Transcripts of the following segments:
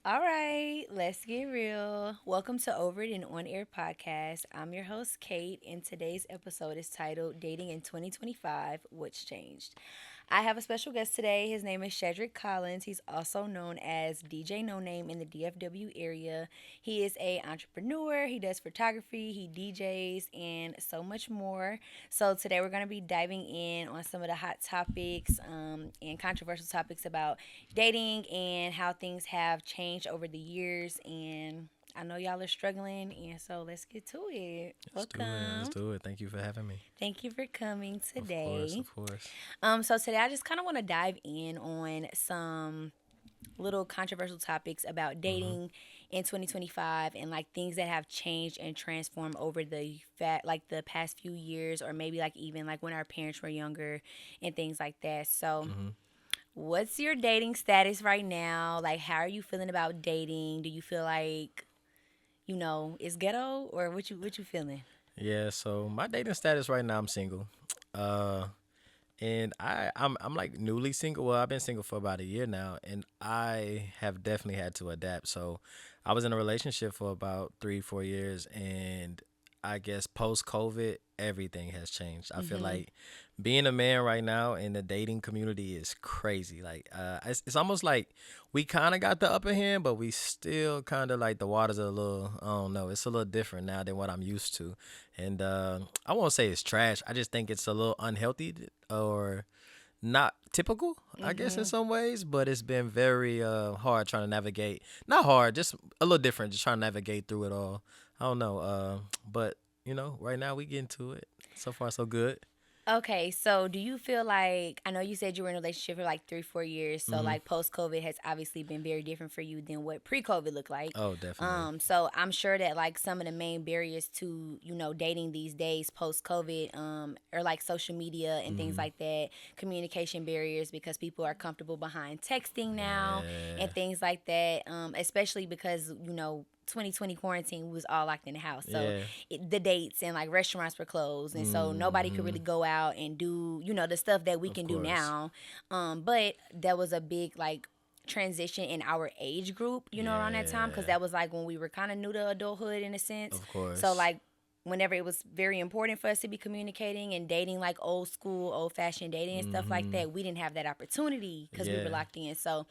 All right, let's get real. Welcome to Over It and On Air podcast. I'm your host, Kate, and today's episode is titled Dating in 2025 What's Changed? I have a special guest today. His name is Shedrick Collins. He's also known as DJ No Name in the DFW area. He is a entrepreneur. He does photography, he DJs, and so much more. So today we're going to be diving in on some of the hot topics and controversial topics about dating and how things have changed over the years. And I know y'all are struggling, and so let's get to it. Let's do it. Let's Welcome. do it. Thank you for having me. Thank you for coming Of course, today. of course. So today I just kind of want to dive in on some little controversial topics about hmm dating in 2025 and like things that have changed and transformed over the past few years, or maybe like even like when our parents were younger and things like that. So hmm what's your dating status right now? Like, how are you feeling about dating? Do you feel like, it's ghetto, or what you feeling? Yeah. So my dating status right now, I'm single. Uh, and I'm like newly single. Well, I've been single for about a year now, and I have definitely had to adapt. So I was in a relationship for about 3 4 years, and I guess post COVID, everything has changed. I feel Mm-hmm. like being a man right now in the dating community is crazy. Like, it's almost like we kind of got the upper hand, but we still kind of like the waters are a little. I don't know. It's a little different now than what I'm used to, and I won't say it's trash. I just think it's a little unhealthy or not typical, I guess, in Mm-hmm. some ways. But it's been very hard trying to navigate. Not hard, just a little different. Just trying to navigate through it all. I don't know. But right now we get into it. So far, so good. Okay, so do you feel like, I know you said you were in a relationship for like 3 4 years, so hmm like post COVID has obviously been very different for you than what pre COVID looked like. Oh, definitely. So I'm sure that like some of the main barriers to dating these days post COVID are like social media and things hmm like that, communication barriers because people are comfortable behind texting now and Yeah. things like that. Especially because 2020 quarantine, we was all locked in the house. So Yeah. the dates and like restaurants were closed, and so nobody could hmm really go out and do the stuff that we Of can do course. now. But there was a big like transition in our age group, around that time, because Yeah. that was like when we were kind of new to adulthood in a sense. Of So course. like whenever it was very important for us to be communicating and dating like old school, old fashioned dating and stuff like hmm that, we didn't have that opportunity because we were Yeah. locked in. So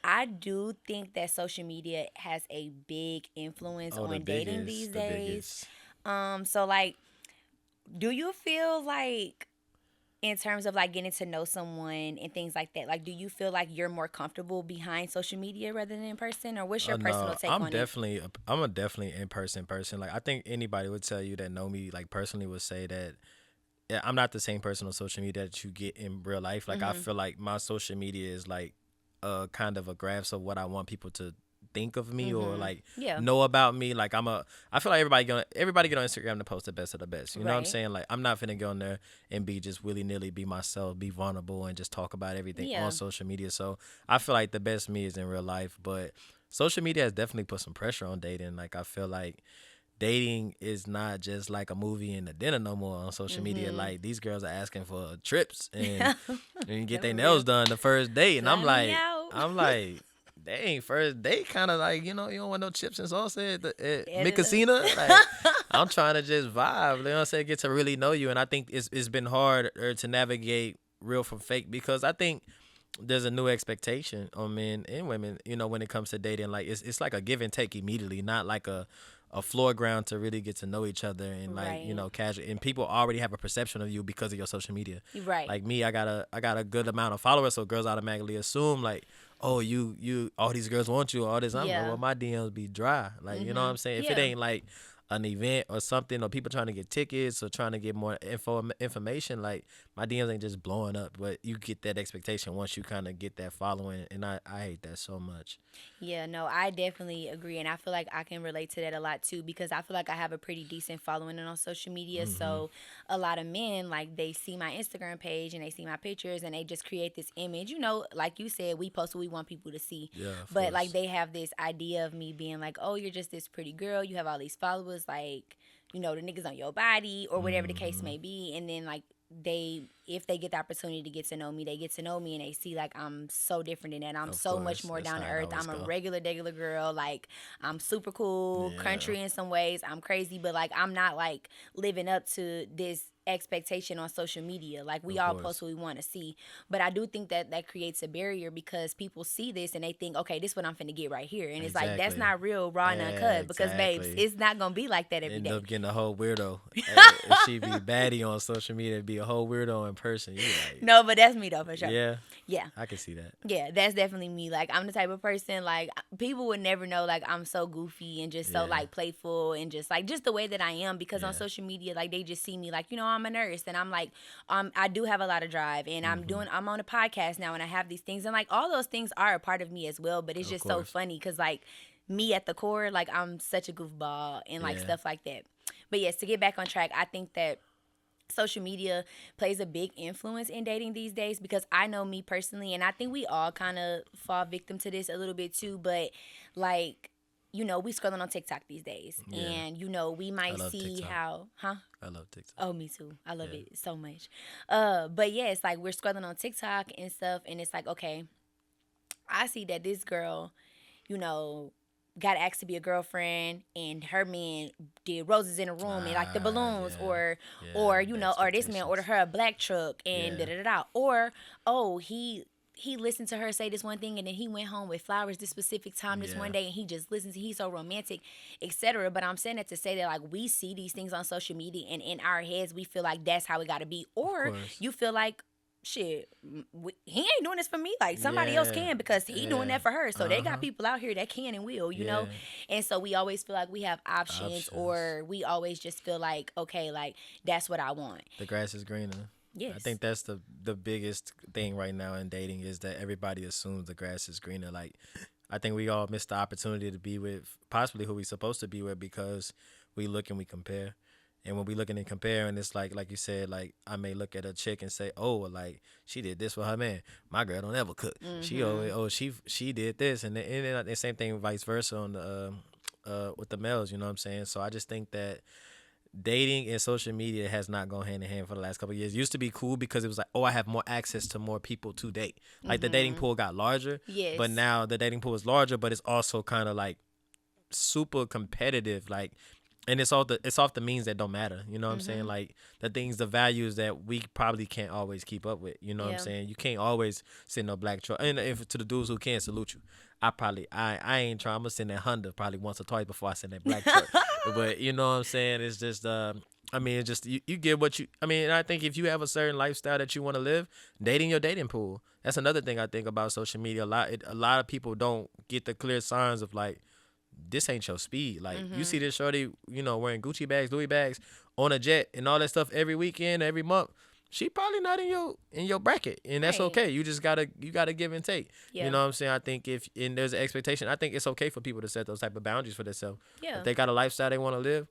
I do think that social media has a big influence Oh, the on dating these biggest. The days. biggest. So like, do you feel like in terms of like getting to know someone and things like that, like do you feel like you're more comfortable behind social media rather than in person, or what's your personal No, take on it? I'm a definitely in person. Like I think anybody would tell you that know me like personally would say that yeah, I'm not the same person on social media that you get in real life. Like I Mhm. feel like my social media is like a kind of a grasp of what I want people to think of me or Mhm. like Yeah. know about me. Like I feel like everybody get on Instagram to post the best of the best. You know what I'm Right. saying? Like I'm not finna go on there and be just willy nilly, be myself, be vulnerable and just talk about everything on Yeah. social media. So I feel like the best me is in real life. But social media has definitely put some pressure on dating. Like I feel like dating is not just like a movie and a dinner no more on social media. Mhm. Like these girls are asking for trips and get No, their for nails real. done the first date, and Fly me out. I'm like, dang, first date kind of like you don't want no chips and salsa at Add it Micasina. Like up. I'm trying to just vibe. You know what I'm saying? Get to really know you, and I think it's been hard to navigate real from fake because I think there's a new expectation on men and women, when it comes to dating. Like it's like a give and take immediately, not like a floor ground to really get to know each other and like, Right. casual and people already have a perception of you because of your social media. Right. Like me, I got a good amount of followers, so girls automatically assume like, oh, you all these girls want you, all this. I'm like, Yeah. well, my DMs be dry. Like, you know what Mhm. I'm saying? If it Yeah. ain't like an event or something or people trying to get tickets or trying to get more information, like my DMs ain't just blowing up, but you get that expectation once you kind of get that following, and I hate that so much. Yeah, no, I definitely agree. And I feel like I can relate to that a lot too, because I feel like I have a pretty decent following on social media. hmm So a lot of men, like, they see my Instagram page and they see my pictures and they just create this image. Like you said, we post what we want people to see. Yeah, of But like course. they have this idea of me being like, oh, you're just this pretty girl. You have all these followers. Like, the niggas on your body or whatever the case hmm may be. And then, like, if they get the opportunity to get to know me, they get to know me and they see like I'm so different than that. I'm Of so much course, more that's down how to it earth. always I'm a go. regular girl. Like I'm super cool, Yeah, country in some ways. I'm crazy, but like I'm not like living up to this expectation on social media. Like we of all post course. what we want to see, but I do think that that creates a barrier because people see this and they think, okay, this is what I'm finna get right here, and it's like that's Exactly. not real, raw and uncut. Because babes, Exactly. it's not gonna be like that every End day. up getting a whole weirdo. If she be baddie on social media, be a whole weirdo in person. You like, No, but that's me though for sure. yeah, Yeah. I can see that. Yeah, that's definitely me. Like I'm the type of person like people would never know like I'm so goofy and just so Yeah, like playful and just like just the way that I am because on yeah. social media like they just see me like I'm a nurse and I'm like I do have a lot of drive and Hmm. I'm on a podcast now and I have these things and like all those things are a part of me as well, but it's Of just so course. funny cuz like me at the core like I'm such a goofball and like Yeah, stuff like that. But yes, to get back on track, I think that social media plays a big influence in dating these days because I know me personally and I think we all kind of fall victim to this a little bit too, but like we scrolling on TikTok these days yeah. and we I might love see TikTok. how I love TikTok. oh, me too. I love Yeah, it so much. But yeah, it's like we're scrolling on TikTok and stuff and it's like, okay, I see that this girl, you know, got asked to be a girlfriend and her man did roses in a room and like the balloons yeah, or yeah. The or this man ordered expectations. her a black truck and da Yeah, da da da or oh he listened to her say this one thing and then he went home with flowers this specific time this one yeah. day and he just listens, he's so romantic, etc. But I'm saying that to say that like we see these things on social media and in our heads we feel like that's how it got to be, Of or course. you feel like shit, he ain't doing this for me. Like somebody else Yeah, can because he doing yeah. that for her. So they Uh got huh. people out here that can and will, Yeah. And so we always feel like we have options, Options. or we always just feel like, okay, like that's what I want. The grass is greener. I Yes. think that's the biggest thing right now in dating is that everybody assumes the grass is greener. Like, I think we all miss the opportunity to be with possibly who we supposed to be with because we look and we compare. And when we looking and comparing, it's like you said, like I may look at a chick and say, oh, like she did this for her man. My girl don't ever cook. She always, Mm-hmm. oh, she did this, and the same thing, vice versa on the with the males. You know what I'm saying? So I just think that dating and social media has not gone hand in hand for the last couple of years. It used to be cool because it was like, oh, I have more access to more people to date. Like the dating Mm-hmm. pool got larger, but Yes. now the dating pool is larger, but it's also kind of like super competitive. Like, and it's off the means that don't matter. You know what I'm saying? Mm-hmm. Like the things, the values that we probably can't always keep up with. You know what I'm Yeah. saying? You can't always send no black truck. And if to the dudes who can, salute you. I ain't trying. I'm gonna send that Honda probably once or twice before I send that black truck. But you know what I'm saying? It's just I mean, it's just you get what you. I mean, I think if you have a certain lifestyle that you want to live, dating your dating pool. That's another thing I think about social media. A lot of people don't get the clear signs of like this ain't your speed. Like you Mm-hmm. see this shorty, wearing Gucci bags, Louis bags, on a jet and all that stuff every weekend, every month. She probably not in your bracket, and that's Right. okay. You gotta give and take. You Yeah. know what I'm saying? I think if and there's an expectation, I think it's okay for people to set those type of boundaries for themselves. If Yeah. they got a lifestyle they want to live,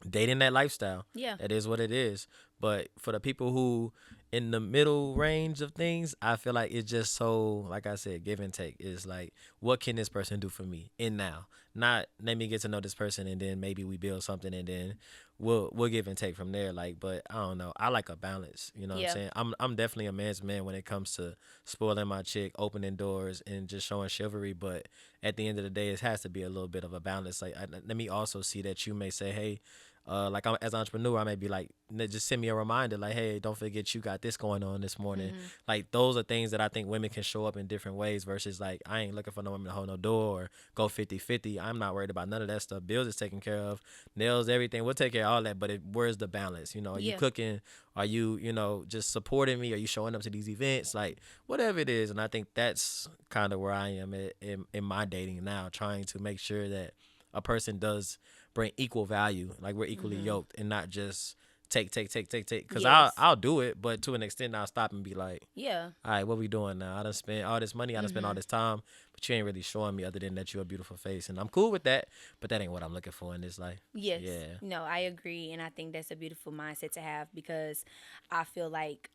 dating that lifestyle. Yeah. That is what it is. But for the people who in the middle range of things, I feel like it's just so, like I said, give and take. It's like, what can this person do for me in now? Not let me get to know this person and then maybe we build something and then we'll give and take from there. Like, but I don't know. I like a balance. You know what I'm Yeah. saying? I'm definitely a man's man when it comes to spoiling my chick, opening doors, and just showing chivalry. But at the end of the day, it has to be a little bit of a balance. Like, let me also see that you may say, hey, like as an entrepreneur, I may be like, just send me a reminder, like, hey, don't forget you got this going on this morning. Mm-hmm. Like those are things that I think women can show up in different ways versus like I ain't looking for no woman to hold no door or go 50-50. I'm not worried about none of that stuff. Bills is taken care of, nails, everything. We'll take care of all that. But where's the balance? Are you Yeah. cooking? Are you just supporting me? Are you showing up to these events? Like whatever it is. And I think that's kind of where I am in my dating now, trying to make sure that a person does bring equal value, like we're equally Mm-hmm. yoked, and not just take. Because Yes. I'll do it, but to an extent, I'll stop and be like, Yeah. all right, what we doing now? I done spent all this money, I done spent all Mm-hmm. this time, but you ain't really showing me other than that you're a beautiful face, and I'm cool with that. But that ain't what I'm looking for in this life. Yes. Yeah, No, I agree. And I think that's a beautiful mindset to have because I feel like,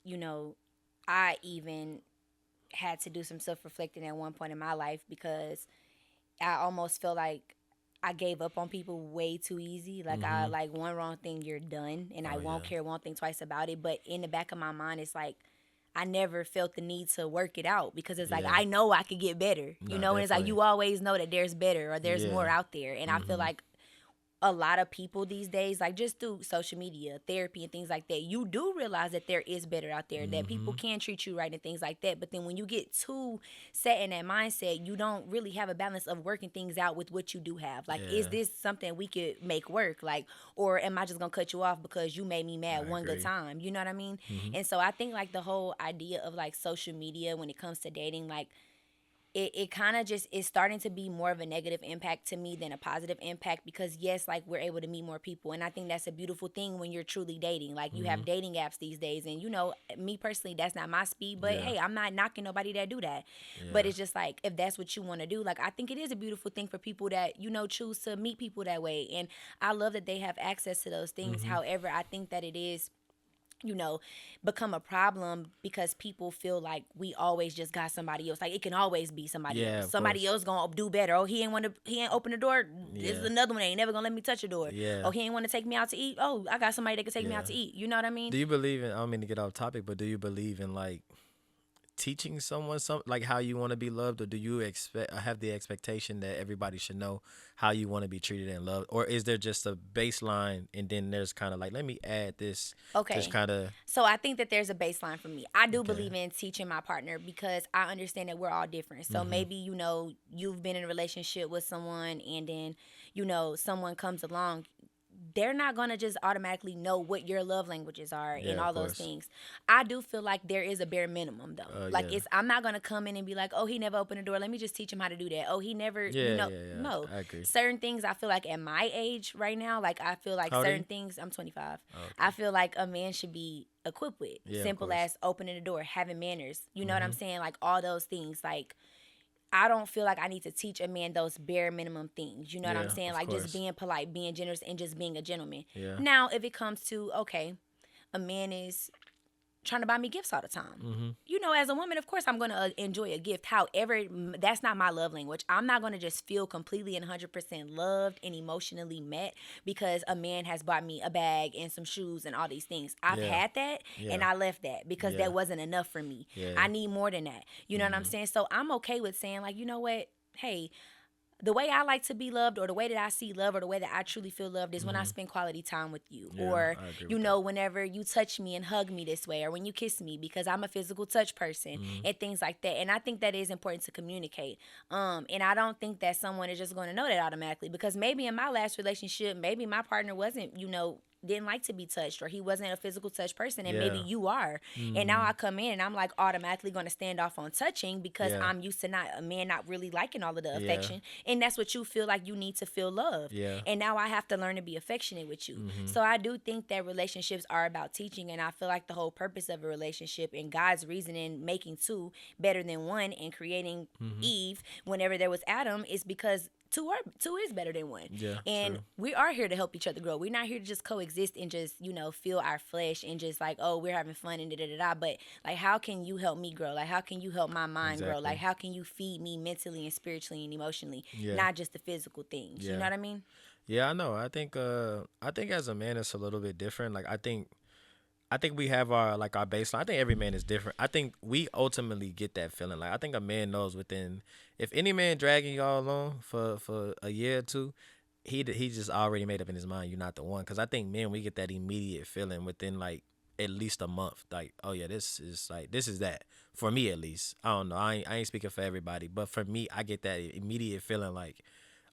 I even had to do some self reflecting at one point in my life because I almost feel like I gave up on people way too easy. Like I Mhm. like one wrong thing, you're done, and I Oh won't yeah. care, won't think twice about it. But in the back of my mind, it's like I never felt the need to work it out because it's like Yeah. I know I could get better, No, and it's like definitely. you always know that there's better or there's Yeah. more out there. And I feel Mhm. like a lot of people these days, like just through social media, therapy, and things like that, you do realize that there is better out there, that people Mhm. can treat you right and things like that. But then when you get too set in that mindset, you don't really have a balance of working things out with what you do have. Like, is Yeah. this something we could make work? Like, or am I just gonna cut you off because you made me mad I one good agree. time? You know what I mean? Mhm. And so I think like the whole idea of like social media when it comes to dating, like it kind of just is starting to be more of a negative impact to me than a positive impact because yes, like we're able to meet more people, and I think that's a beautiful thing when you're truly dating. Like you have Mhm. dating apps these days, and me personally, that's not my speed, but Yeah. hey, I'm not knocking nobody that do that. But Yeah. it's just like if that's what you want to do, like I think it is a beautiful thing for people that choose to meet people that way, and I love that they have access to those things. Mhm. However, I think that it is you know, become a problem because people feel like we always just got somebody else. Like it can always be somebody else. Yeah, of Somebody course. else gonna do better. Oh, he ain't open the door. This is Yeah. another one. They ain't never gonna let me touch a door. Oh, Yeah. he ain't want to take me out to eat. Oh, I got somebody that can take me Yeah. out to eat. You know what I mean? Do you believe in? I don't mean to get off topic, but do you believe in like teaching someone some like how you want to be loved, or do you expect have the expectation that everybody should know how you want to be treated and loved, or is there just a baseline and then there's kind of like let me add this to Okay. kind of So I think that there's a baseline for me. I do okay. believe in teaching my partner because I understand that we're all different. So Mhm. maybe, you've been in a relationship with someone and then, someone comes along, they're not going to just automatically know what your love languages are and Yeah, of all those course. things. I do feel like there is a bare minimum though. Like Yeah. I'm not going to come in and be like, "Oh, he never opened the door. Let me just teach him how to do that." Oh, he never, Yeah, yeah, yeah. no. I agree. Certain things I feel like at my age right now, like I feel like How old are you? certain things, I'm 25. Oh, I okay. feel like a man should be equipped with Yeah, of simple course. as opening the door, having manners. You know what I'm Mhm. saying? Like all those things. Like I don't feel like I need to teach a man those bare minimum things. You know what I'm Yeah, saying? of Like just course. being polite, being generous, and just being a gentleman. Yeah. Now, if it comes to, okay, a man is trying to buy me gifts all the time. Mhm. As a woman, of course, I'm going to enjoy a gift. However, that's not my love language. I'm not going to just feel completely and 100% loved and emotionally met because a man has bought me a bag and some shoes and all these things. I've Yeah. had that and Yeah. I left that because Yeah. that wasn't enough for me. Yeah. I need more than that. You know what I'm Mhm. saying? So I'm okay with saying, like, you know what? Hey, the way I like to be loved or the way that I see love or the way that I truly feel loved is when I Mhm. spend quality time with you. Yeah, Or, I agree with that. whenever you touch me and hug me this way or when you kiss me because I'm a physical touch person Mhm. and things like that. And I think that is important to communicate. And I don't think that someone is just going to know that automatically because maybe in my last relationship, maybe my partner wasn't, didn't like to be touched or he wasn't a physical touch person and maybe Yeah. you are. And now Mhm. I come in and I'm like automatically going to stand off on touching because Yeah. I'm used to not a man not really liking all of the Yeah. affection, and that's what you feel like you need to feel loved. Yeah. And now I have to learn to be affectionate with you. Mhm. So I do think that relationships are about teaching, and I feel like the whole purpose of a relationship and God's reason in making two better than one and creating Mhm. Eve whenever there was Adam is because two is better than one. Yeah, And true. we are here to help each other grow. We're not here to just coexist and just, feel our flesh and just like, oh, we're having fun and da da da da. But like, how can you help me grow? Like, how can you help my mind grow? Like, Exactly. how can you feed me mentally and spiritually and emotionally, Yeah. not just the physical things? You know Yeah. what I mean? Yeah, I know. I think as a man it's a little bit different. Like I think we have our like our baseline. I think every man is different. I think we ultimately get that feeling. Like I think a man knows within if any man dragging y'all along for a year or two, he just already made up in his mind you're not the one. Cause I think men we get that immediate feeling within like at least a month. Like oh yeah, this is that for me at least. I don't know. I ain't speaking for everybody, but for me I get that immediate feeling like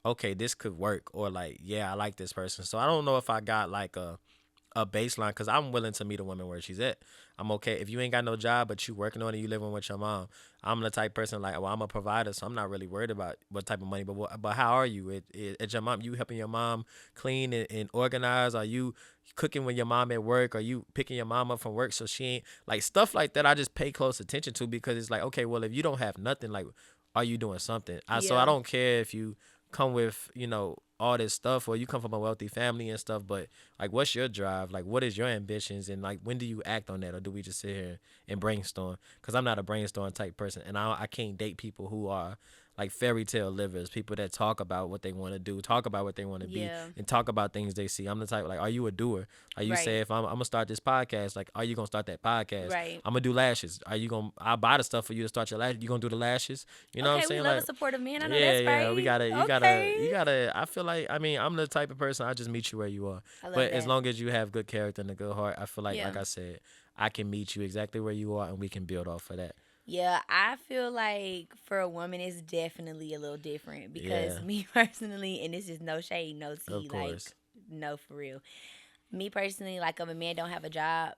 okay this could work or like yeah I like this person. So I don't know if I got like a baseline because I'm willing to meet a woman where she's at. I'm okay if you ain't got no job but you working on it. You living with your mom. I'm the type person like well I'm a provider so I'm not really worried about what type of money. But how are you at your mom? You helping your mom clean and organize? Are you cooking when your mom at work? Are you picking your mom up from work so she ain't like stuff like that? I just pay close attention to because it's like okay well if you don't have nothing like are you doing something? So I Yeah. don't care if you come with all this stuff or you come from a wealthy family and stuff but like what's your drive like what is your ambitions and like when do you act on that or do we just sit here and brainstorm because I'm not a brainstorm type person and I can't date people who are like fairy tale livers, people that talk about what they want to do, talk about what they want to be, Yeah. and talk about things they see. I'm the type like, are you a doer? Like you say, Right. if I'm gonna start this podcast, like, are you gonna start that podcast? Right. I'm gonna do lashes. Are you gonna? I'll buy the stuff for you to start your lashes. You gonna do the lashes? You know what I'm Okay, we saying? love a Like, supportive man. I know yeah, that's yeah. We right. gotta, Okay. you gotta. I feel like, I mean, I'm the type of person I just meet you where you are. I love But as that. long as you have good character and a good heart, I feel Yeah. like I said, I can meet you exactly where you are, and we can build off of that. Yeah, I feel like for a woman it's definitely a little different because Yeah, me personally, and this is no shade, no of tea, like course. no for real. Me personally, like if a man don't have a job,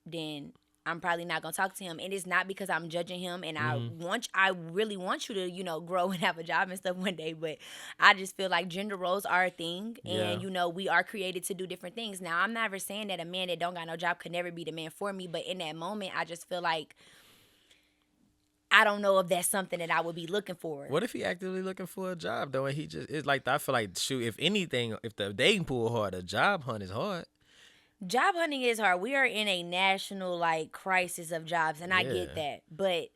then I'm probably not gonna talk to him. And it's not because I'm judging him and Hmm. I really want you to, grow and have a job and stuff one day, but I just feel like gender roles are a thing and Yeah. we are created to do different things. Now I'm never saying that a man that don't got no job could never be the man for me, but in that moment I just feel like I don't know if that's something that I would be looking for. What if he actively looking for a job though, and he just it's like I feel like shoot. If anything, if the dating pool hard, a job hunt is hard. Job hunting is hard. We are in a national like crisis of jobs, and I get Yeah. that. But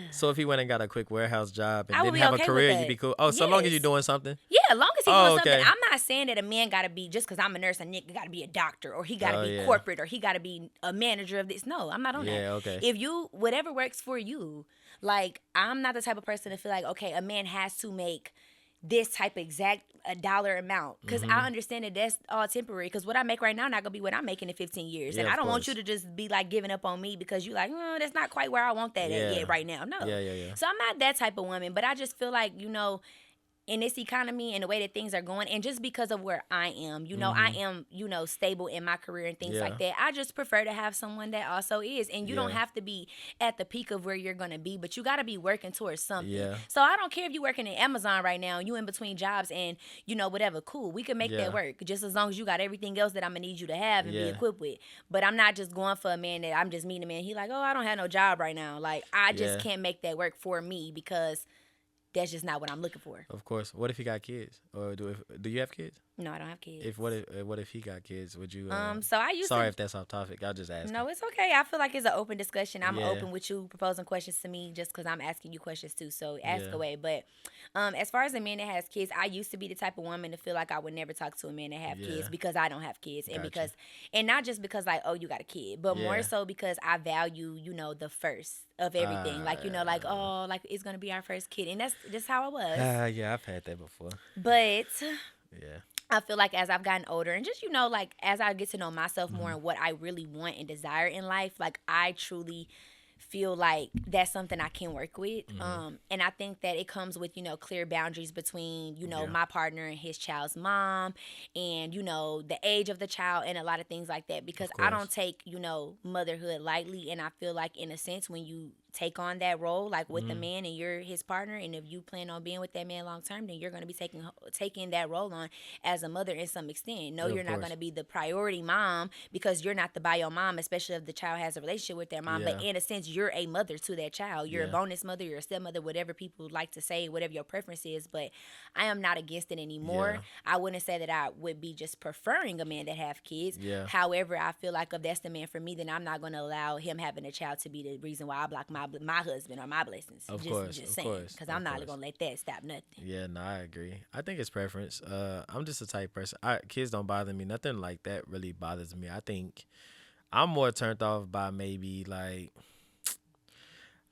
So if he went and got a quick warehouse job and I would didn't be have a okay with career, you'd that. be cool. Oh, so long as you're Yes. doing something. Yeah, as long as he doing Oh, something. okay. I'm not saying that a man gotta be just because I'm a nurse, a nigga gotta be a doctor or he gotta Oh be yeah. corporate or he gotta be a manager of this. No, I'm not on that. Yeah. Okay. If you whatever works for you, like I'm not the type of person to feel like okay, a man has to make this type of exact a dollar amount because Hmm. I understand that that's all temporary because what I make right now not gonna be what I'm making in 15 years Yeah, and I of don't want you course. to just be like giving up on me because you like that's not quite where I want that at Yeah. yet right now. No, Yeah. Yeah. Yeah. so I'm not that type of woman, but I just feel like in this economy and the way that things are going and just because of where I am, I Hmm. am, stable in my career and things Yeah. like that. I just prefer to have someone that also is. And you don't Yeah. have to be at the peak of where you're going to be, but you got to be working towards something. Yeah. So I don't care if you're working at Amazon right now, you in between jobs and, whatever, cool. We can make that Yeah. work just as long as you got everything else that I'm going to need you to have and be Yeah. equipped with. But I'm not just going for a man that I'm just meeting a man. He like, oh, I don't have no job right now. Like, I just Yeah. can't make that work for me because that's just not what I'm looking for. Of course. What if he got kids, or do you have kids? No, I don't have kids. If what if he got kids? Would you? So I used Sorry to. if that's off topic. I'll just ask. No, it's okay. I feel like it's an open discussion. I'm Yeah. open with you proposing questions to me just because I'm asking you questions too. So ask Yeah. away. But as far as a man that has kids, I used to be the type of woman to feel like I would never talk to a man that have Yeah. kids because I don't have kids, and Gotcha. and not just because like oh you got a kid, but more Yeah. so because I value the first of everything. Like like oh like it's gonna be our first kid, and that's just how I was. Yeah, I've had that before. But Yeah. I feel like as I've gotten older and just, like as I get to know myself more Mhm. and what I really want and desire in life, like I truly feel like that's something I can work with. Mhm. And I think that it comes with, clear boundaries between, Yeah. my partner and his child's mom and, the age of the child and a lot of things like that. Because Of I course. don't take, motherhood lightly. And I feel like in a sense when you take on that role like with the Mhm. man and you're his partner and if you plan on being with that man long term then you're going to be taking that role on as a mother in some extent. No, Yeah, of you're not course. going to be the priority mom because you're not the bio mom, especially if the child has a relationship with their mom, but Yeah. in a sense you're a mother to that child. You're a Yeah. bonus mother, you're a stepmother, whatever people like to say, whatever your preference is, but I am not against it anymore. Yeah. I wouldn't say that I would be just preferring a man that have kids. Yeah. However, I feel like if that's the man for me, then I'm not going to allow him having a child to be the reason why I block my husband or my blessings. Of just, course, just of saying, course, because of I'm not course. going to let that stop nothing. Yeah, no, I agree. I think it's preference. I'm just a type person. Kids don't bother me. Nothing like that really bothers me. I think I'm more turned off by maybe like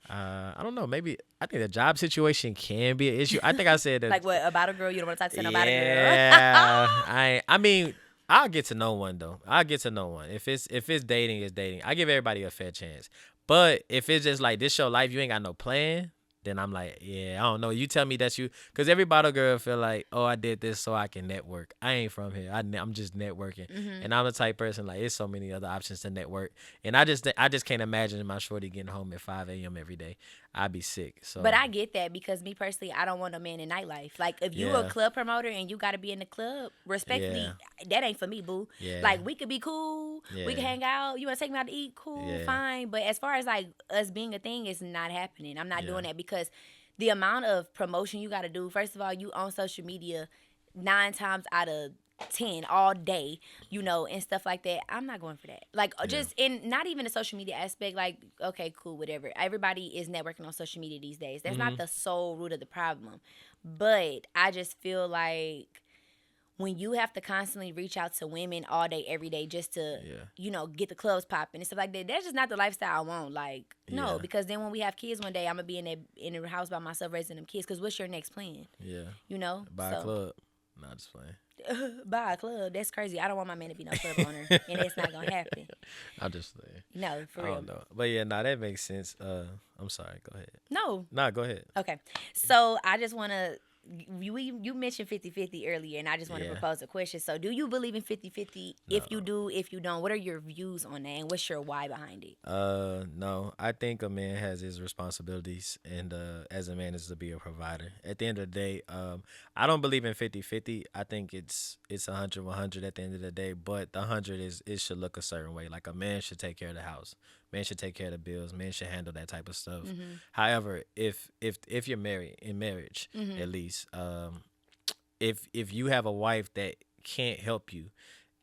I don't know. Maybe I think the job situation can be an issue. I think I said that. Like what about a girl? You don't want to talk to nobody girl. Yeah, I mean, I'll get to know one though. I'll get to know one. If it's dating, it's dating. I give everybody a fair chance. But if it's just like this your life, you ain't got no plan, then I'm like, yeah, I don't know. You tell me that's you, because every bottle girl feel like, oh, I did this so I can network. I ain't from here. I'm just networking, Mm-hmm. and I'm the type person like, there's so many other options to network, and I just can't imagine my shorty getting home at 5 a.m. every day. I'd be sick. So, But I get that because me personally, I don't want a man in nightlife. Like if you a Yeah. club promoter and you got to be in the club, respectfully, Yeah. that ain't for me, boo. yeah, Like we could be cool, we Yeah. can hang out. You want to take me out to eat? Cool, Yeah. fine. But as far as like us being a thing, it's not happening. I'm not Yeah. doing that because the amount of promotion you got to do. First of all, you on social media 9 times out of 10 all day, and stuff like that. I'm not going for that. Like, Yeah. just in not even the social media aspect, like, okay, cool, whatever. Everybody is networking on social media these days. That's not Mhm. the sole root of the problem. But I just feel like when you have to constantly reach out to women all day, every day, just to, Yeah. get the clubs popping and stuff like that, that's just not the lifestyle I want. Like, no, Yeah. because then when we have kids one day, I'm gonna be in the house by myself raising them kids. Cause what's your next plan? Yeah. You know, Buy a so club. Not just playing. buy a club. That's crazy. I don't want my man to be no club owner, and it's not gonna happen. I'm just playing. No, I for real. don't know. But yeah, nah, that makes sense. I'm sorry. Go ahead. No. Nah, go ahead. Okay. So I just want to. You mentioned 50-50 earlier, and I just want to Yeah. propose a question. So, do you believe in 50-50? No. If you do, if you don't, what are your views on that, and what's your why behind it? No. I think a man has his responsibilities, and as a man is to be a provider. At the end of the day, I don't believe in 50-50. I think it's 100-100 at the end of the day, but the 100 is it should look a certain way. Like a man should take care of the house. Man should take care of the bills. Man should handle that type of stuff. However, if you're married in marriage, at least, if you have a wife that can't help you,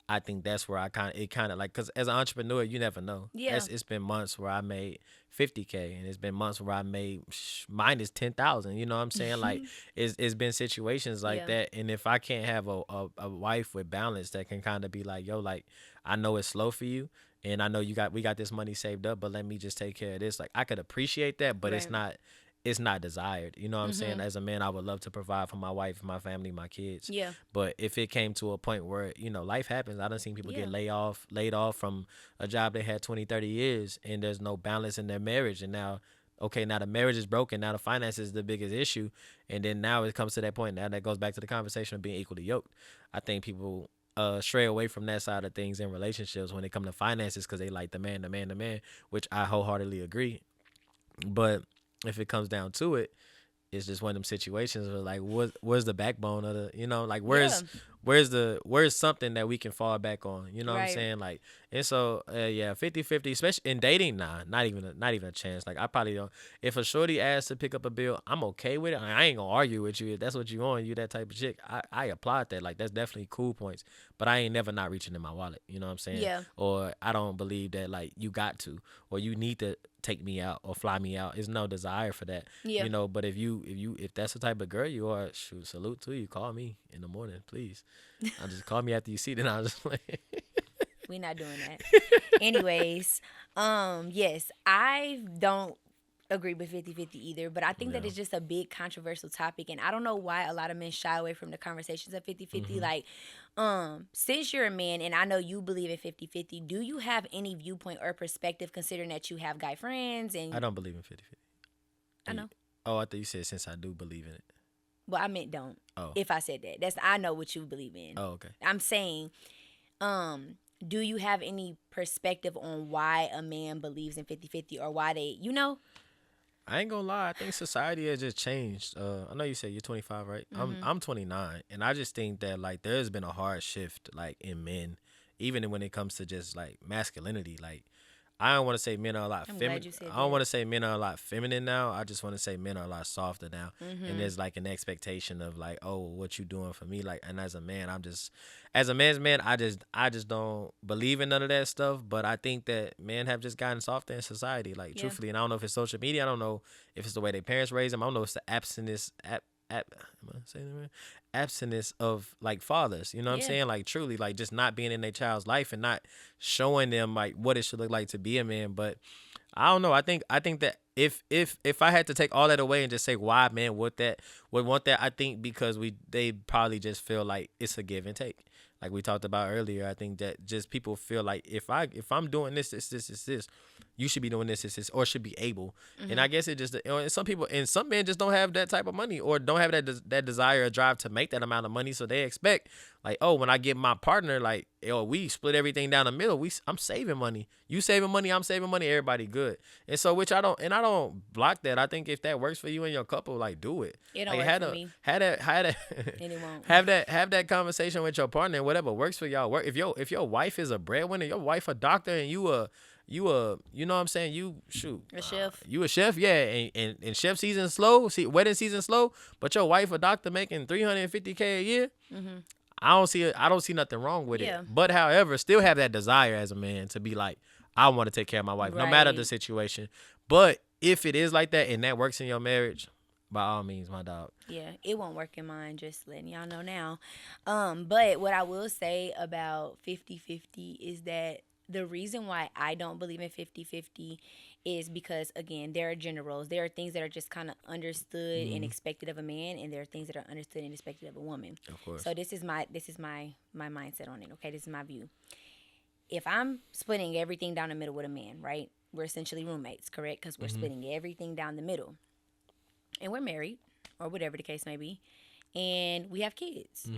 I think that's where it kind of like, because as an entrepreneur, you never know. Yeah. It's been months where I made 50K, and it's been months where I made minus 10,000. You know what I'm saying? Like it's been situations like Yeah. that, and if I can't have a wife with balance that can kind of be like, yo, like I know it's slow for you, and I know we got this money saved up, but let me just take care of this. Like I could appreciate that, but Right. it's not desired. You know what I'm saying? Mm-hmm. As a man, I would love to provide for my wife, my family, my kids. Yeah. But if it came to a point where, life happens, I done seen people Yeah. get laid off from a job they had 20, 30 years, and there's no balance in their marriage. And now, okay, now the marriage is broken. Now the finances is the biggest issue. And then now it comes to that point. Now that goes back to the conversation of being equally yoked. I think people stray away from that side of things in relationships when it comes to finances, because they like the man, the man, the man, which I wholeheartedly agree. But if it comes down to it, it's just one of them situations where like where's the backbone of the, like Yeah. where's something that we can fall back on, you know what I'm Right. saying? Like, and so yeah, 50-50, especially in dating. Nah, not even a chance. Like I probably don't. If a shorty asks to pick up a bill, I'm okay with it. I ain't gonna argue with you if that's what you want. You that type of chick, I applaud that. Like that's definitely cool points, but I ain't never not reaching in my wallet, you know what I'm saying? Yeah. Or I don't believe that like you got to, or you need to take me out or fly me out. There's no desire for that. Yeah. But if that's the type of girl you are, shoot, salute to you. Call me in the morning, please. I'll just call me after you see it, and I'll just like We're not doing that. Anyways, yes, I don't agree with 50-50 either, but I think that yeah. it's just a big controversial topic, and I don't know why a lot of men shy away from the conversations of 50-50. Like, since you're a man and I know you believe in 50-50, do you have any viewpoint or perspective, considering that you have guy friends and I don't believe in 50-50. I know. Oh, I thought you said since I do believe in it. Well, I meant don't. Oh. If I said that. That's I know what you believe in. Oh, okay. I'm saying, do you have any perspective on why a man believes in 50-50, or why they, I ain't gonna lie. I think society has just changed. I know you said you're 25, right? I'm 29, and I just think that like there has been a hard shift like in men, even when it comes to just like masculinity. Like I don't want to say men are a lot I'm glad feminine. you said I don't that. want to say men are a lot feminine now. I just want to say men are a lot softer now. And there's like an expectation of like, oh, what you doing for me? Like, and as a man, as a man's man, I just don't believe in none of that stuff. But I think that men have just gotten softer in society, like Yeah. truthfully. And I don't know if it's social media. I don't know if it's the way their parents raised them. I don't know if it's the am I saying that right? Absence of like fathers, you know what I'm Yeah. saying? Like truly, like just not being in their child's life and not showing them like what it should look like to be a man. But I don't know. I think that if I had to take all that away and just say why men would want that, I think because they probably just feel like it's a give and take. Like we talked about earlier, I think that just people feel like if I'm doing this, you should be doing this, or should be able. And I guess it just, and some people and some men just don't have that type of money, or don't have that desire or drive to make that amount of money. So they expect like, oh, when I get my partner, like, oh, we split everything down the middle. I'm saving money. You saving money. I'm saving money. Everybody good. And so, which I don't block that. I think if that works for you and your couple, like, do it. It don't Like, work for me. had that And it won't. have that conversation with your partner, and whatever works for y'all work. If your wife is a breadwinner, your wife a doctor, and you you know what I'm saying, you shoot, A chef. you a chef, yeah, and chef season slow, see wedding season slow, but your wife a doctor making 350K a year. Mm-hmm. I don't see nothing wrong with it. Yeah. But however, still have that desire as a man to be like, I want to take care of my wife, no matter the Right. situation. But if it is like that and that works in your marriage, by all means, my dog. Yeah, it won't work in mine, just letting y'all know now. But what I will say about 50-50 is that the reason why I don't believe in 50-50 is because, again, there are gender roles. There are things that are just kind of understood and expected of a man, and there are things that are understood and expected of a woman. Of course. So this is my mindset on it. Okay, this is my view. If I'm splitting everything down the middle with a man, right? We're essentially roommates, correct? Because we're splitting everything down the middle, and we're married, or whatever the case may be, and we have kids.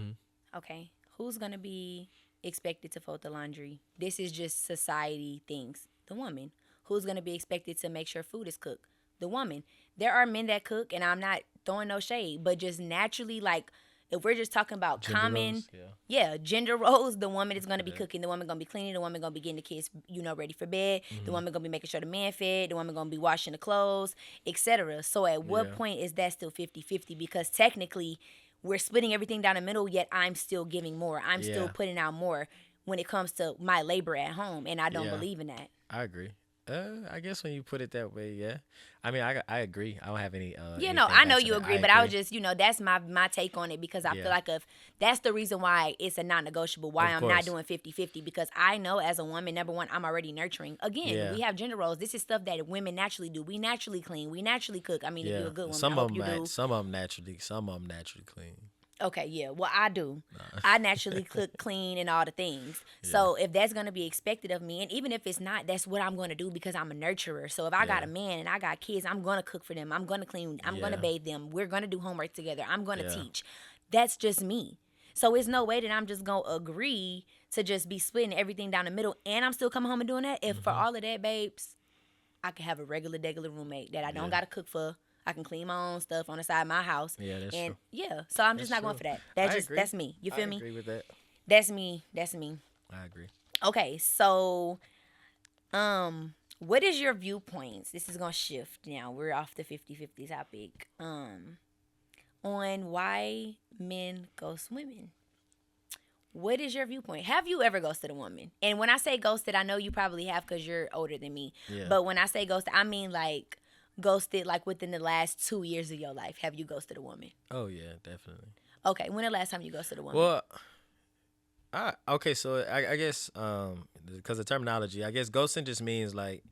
Okay, who's gonna be expected to fold the laundry? This is just society things. The woman. Who's gonna be expected to make sure food is cooked? The woman. There are men that cook, and I'm not throwing no shade, but just naturally, like, if we're just talking about Gender common, roles, yeah. yeah, gender roles, the woman is gonna be cooking, the woman gonna be cleaning, the woman gonna be getting the kids, ready for bed, the woman gonna be making sure the man fed, the woman gonna be washing the clothes, etc. So at what Yeah. point is that still 50-50? Because technically we're splitting everything down the middle, yet I'm still giving more. I'm still Yeah. putting out more when it comes to my labor at home, and I don't Yeah. believe in that. I agree. I guess when you put it that way, yeah. I mean, I agree. I don't have any Yeah, no, anything I back know to you that. agree, I but I was agree. just, that's my take on it, because I feel Yeah. like if that's the reason why it's a non-negotiable, why Of I'm not course. doing 50-50, because I know as a woman, number one, I'm already nurturing. Again, Yeah. we have gender roles. This is stuff that women naturally do. We naturally clean. We naturally cook. I mean, if you're Yeah. a good woman, I Some of hope them, you do. some of them naturally clean. Okay, yeah. Well, I do. Nah. I naturally cook, clean, and all the things. Yeah. So if that's going to be expected of me, and even if it's not, that's what I'm going to do, because I'm a nurturer. So if I got Yeah. a man and I got kids, I'm going to cook for them. I'm going to clean. I'm going to Yeah. bathe them. We're going to do homework together. I'm going to Yeah. teach. That's just me. So it's no way that I'm just going to agree to just be splitting everything down the middle, and I'm still coming home and doing that. If for all of that, babes, I could have a regular roommate that I don't Yeah. got to cook for. I can clean my own stuff on the side of my house. Yeah, that's And true. yeah, so I'm That's just not going true. for that. I agree. That's me. You I feel me? agree with that. That's me. That's me. I agree. Okay, so what is your viewpoints? This is gonna shift now. We're off the 50-50 topic. On why men ghost women. What is your viewpoint? Have you ever ghosted a woman? And when I say ghosted, I know you probably have, because you're older than me. Yeah. But when I say ghosted, I mean like ghosted like within the last 2 years of your life. Have you ghosted a woman? Oh yeah, definitely. Okay, when the last time you ghosted a woman? Well, okay, so I guess because of terminology, I guess ghosting just means like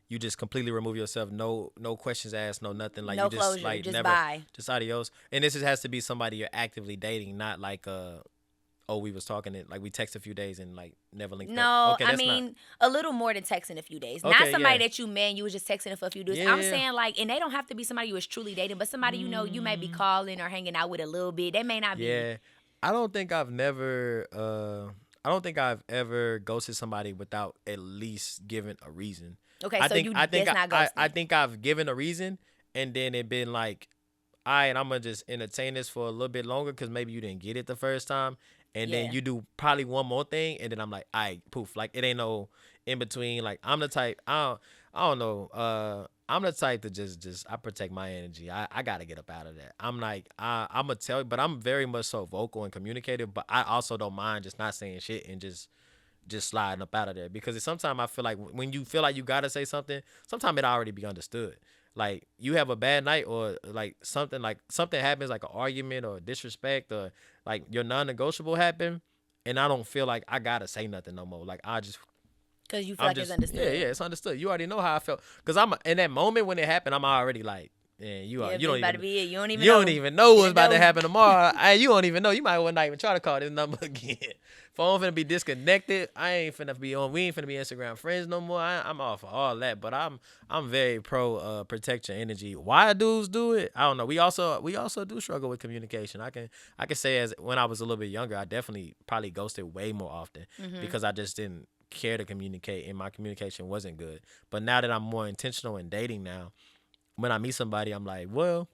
you just completely remove yourself, no questions asked, no nothing, like No you just closure, like just never, bye. just adios. And this has to be somebody you're actively dating, not like oh, we was talking it like we text a few days and like never linked up. No, Okay, I that's mean a little more than texting a few days. Not Okay, somebody yeah. that you met and you was just texting for a few days. Yeah, I'm yeah. saying like, and they don't have to be somebody you was truly dating, but somebody you may be calling or hanging out with a little bit. They may not be. Yeah, I don't think I've never. I don't think I've ever ghosted somebody without at least giving a reason. Okay, I so think you I think that's not ghosting. I think I've given a reason, and then it been like, all right, I'm gonna just entertain this for a little bit longer because maybe you didn't get it the first time, and Yeah. then you do probably one more thing, and then I'm like, all right, poof, like it ain't no in between. Like I'm the type, I don't know. I'm the type to just I protect my energy. I gotta get up out of that. I'm like I'm gonna tell you, but I'm very much so vocal and communicative. But I also don't mind just not saying shit and just sliding up out of there, because sometimes I feel like when you feel like you gotta say something, sometimes it already be understood. Like you have a bad night or like something happens, like an argument or disrespect or like your non-negotiable happen, and I don't feel like I gotta say nothing no more. Like Because you feel I'm like it's just understood. yeah, it's understood. You already know how I felt, because I'm in that moment when it happened. I'm already like, man, you Yeah, are if you it's don't about to even be it. You don't even you know. don't even know what's You about to know. happen tomorrow. You don't even know. You might not even try to call this number again. Phone finna be disconnected. I ain't finna be on. We ain't finna be Instagram friends no more. I'm off of all that. But I'm very pro protect your energy. Why dudes do it? I don't know. We also do struggle with communication. I can say as when I was a little bit younger, I definitely probably ghosted way more often because I just didn't care to communicate and my communication wasn't good. But now that I'm more intentional in dating now, when I meet somebody, I'm like, well,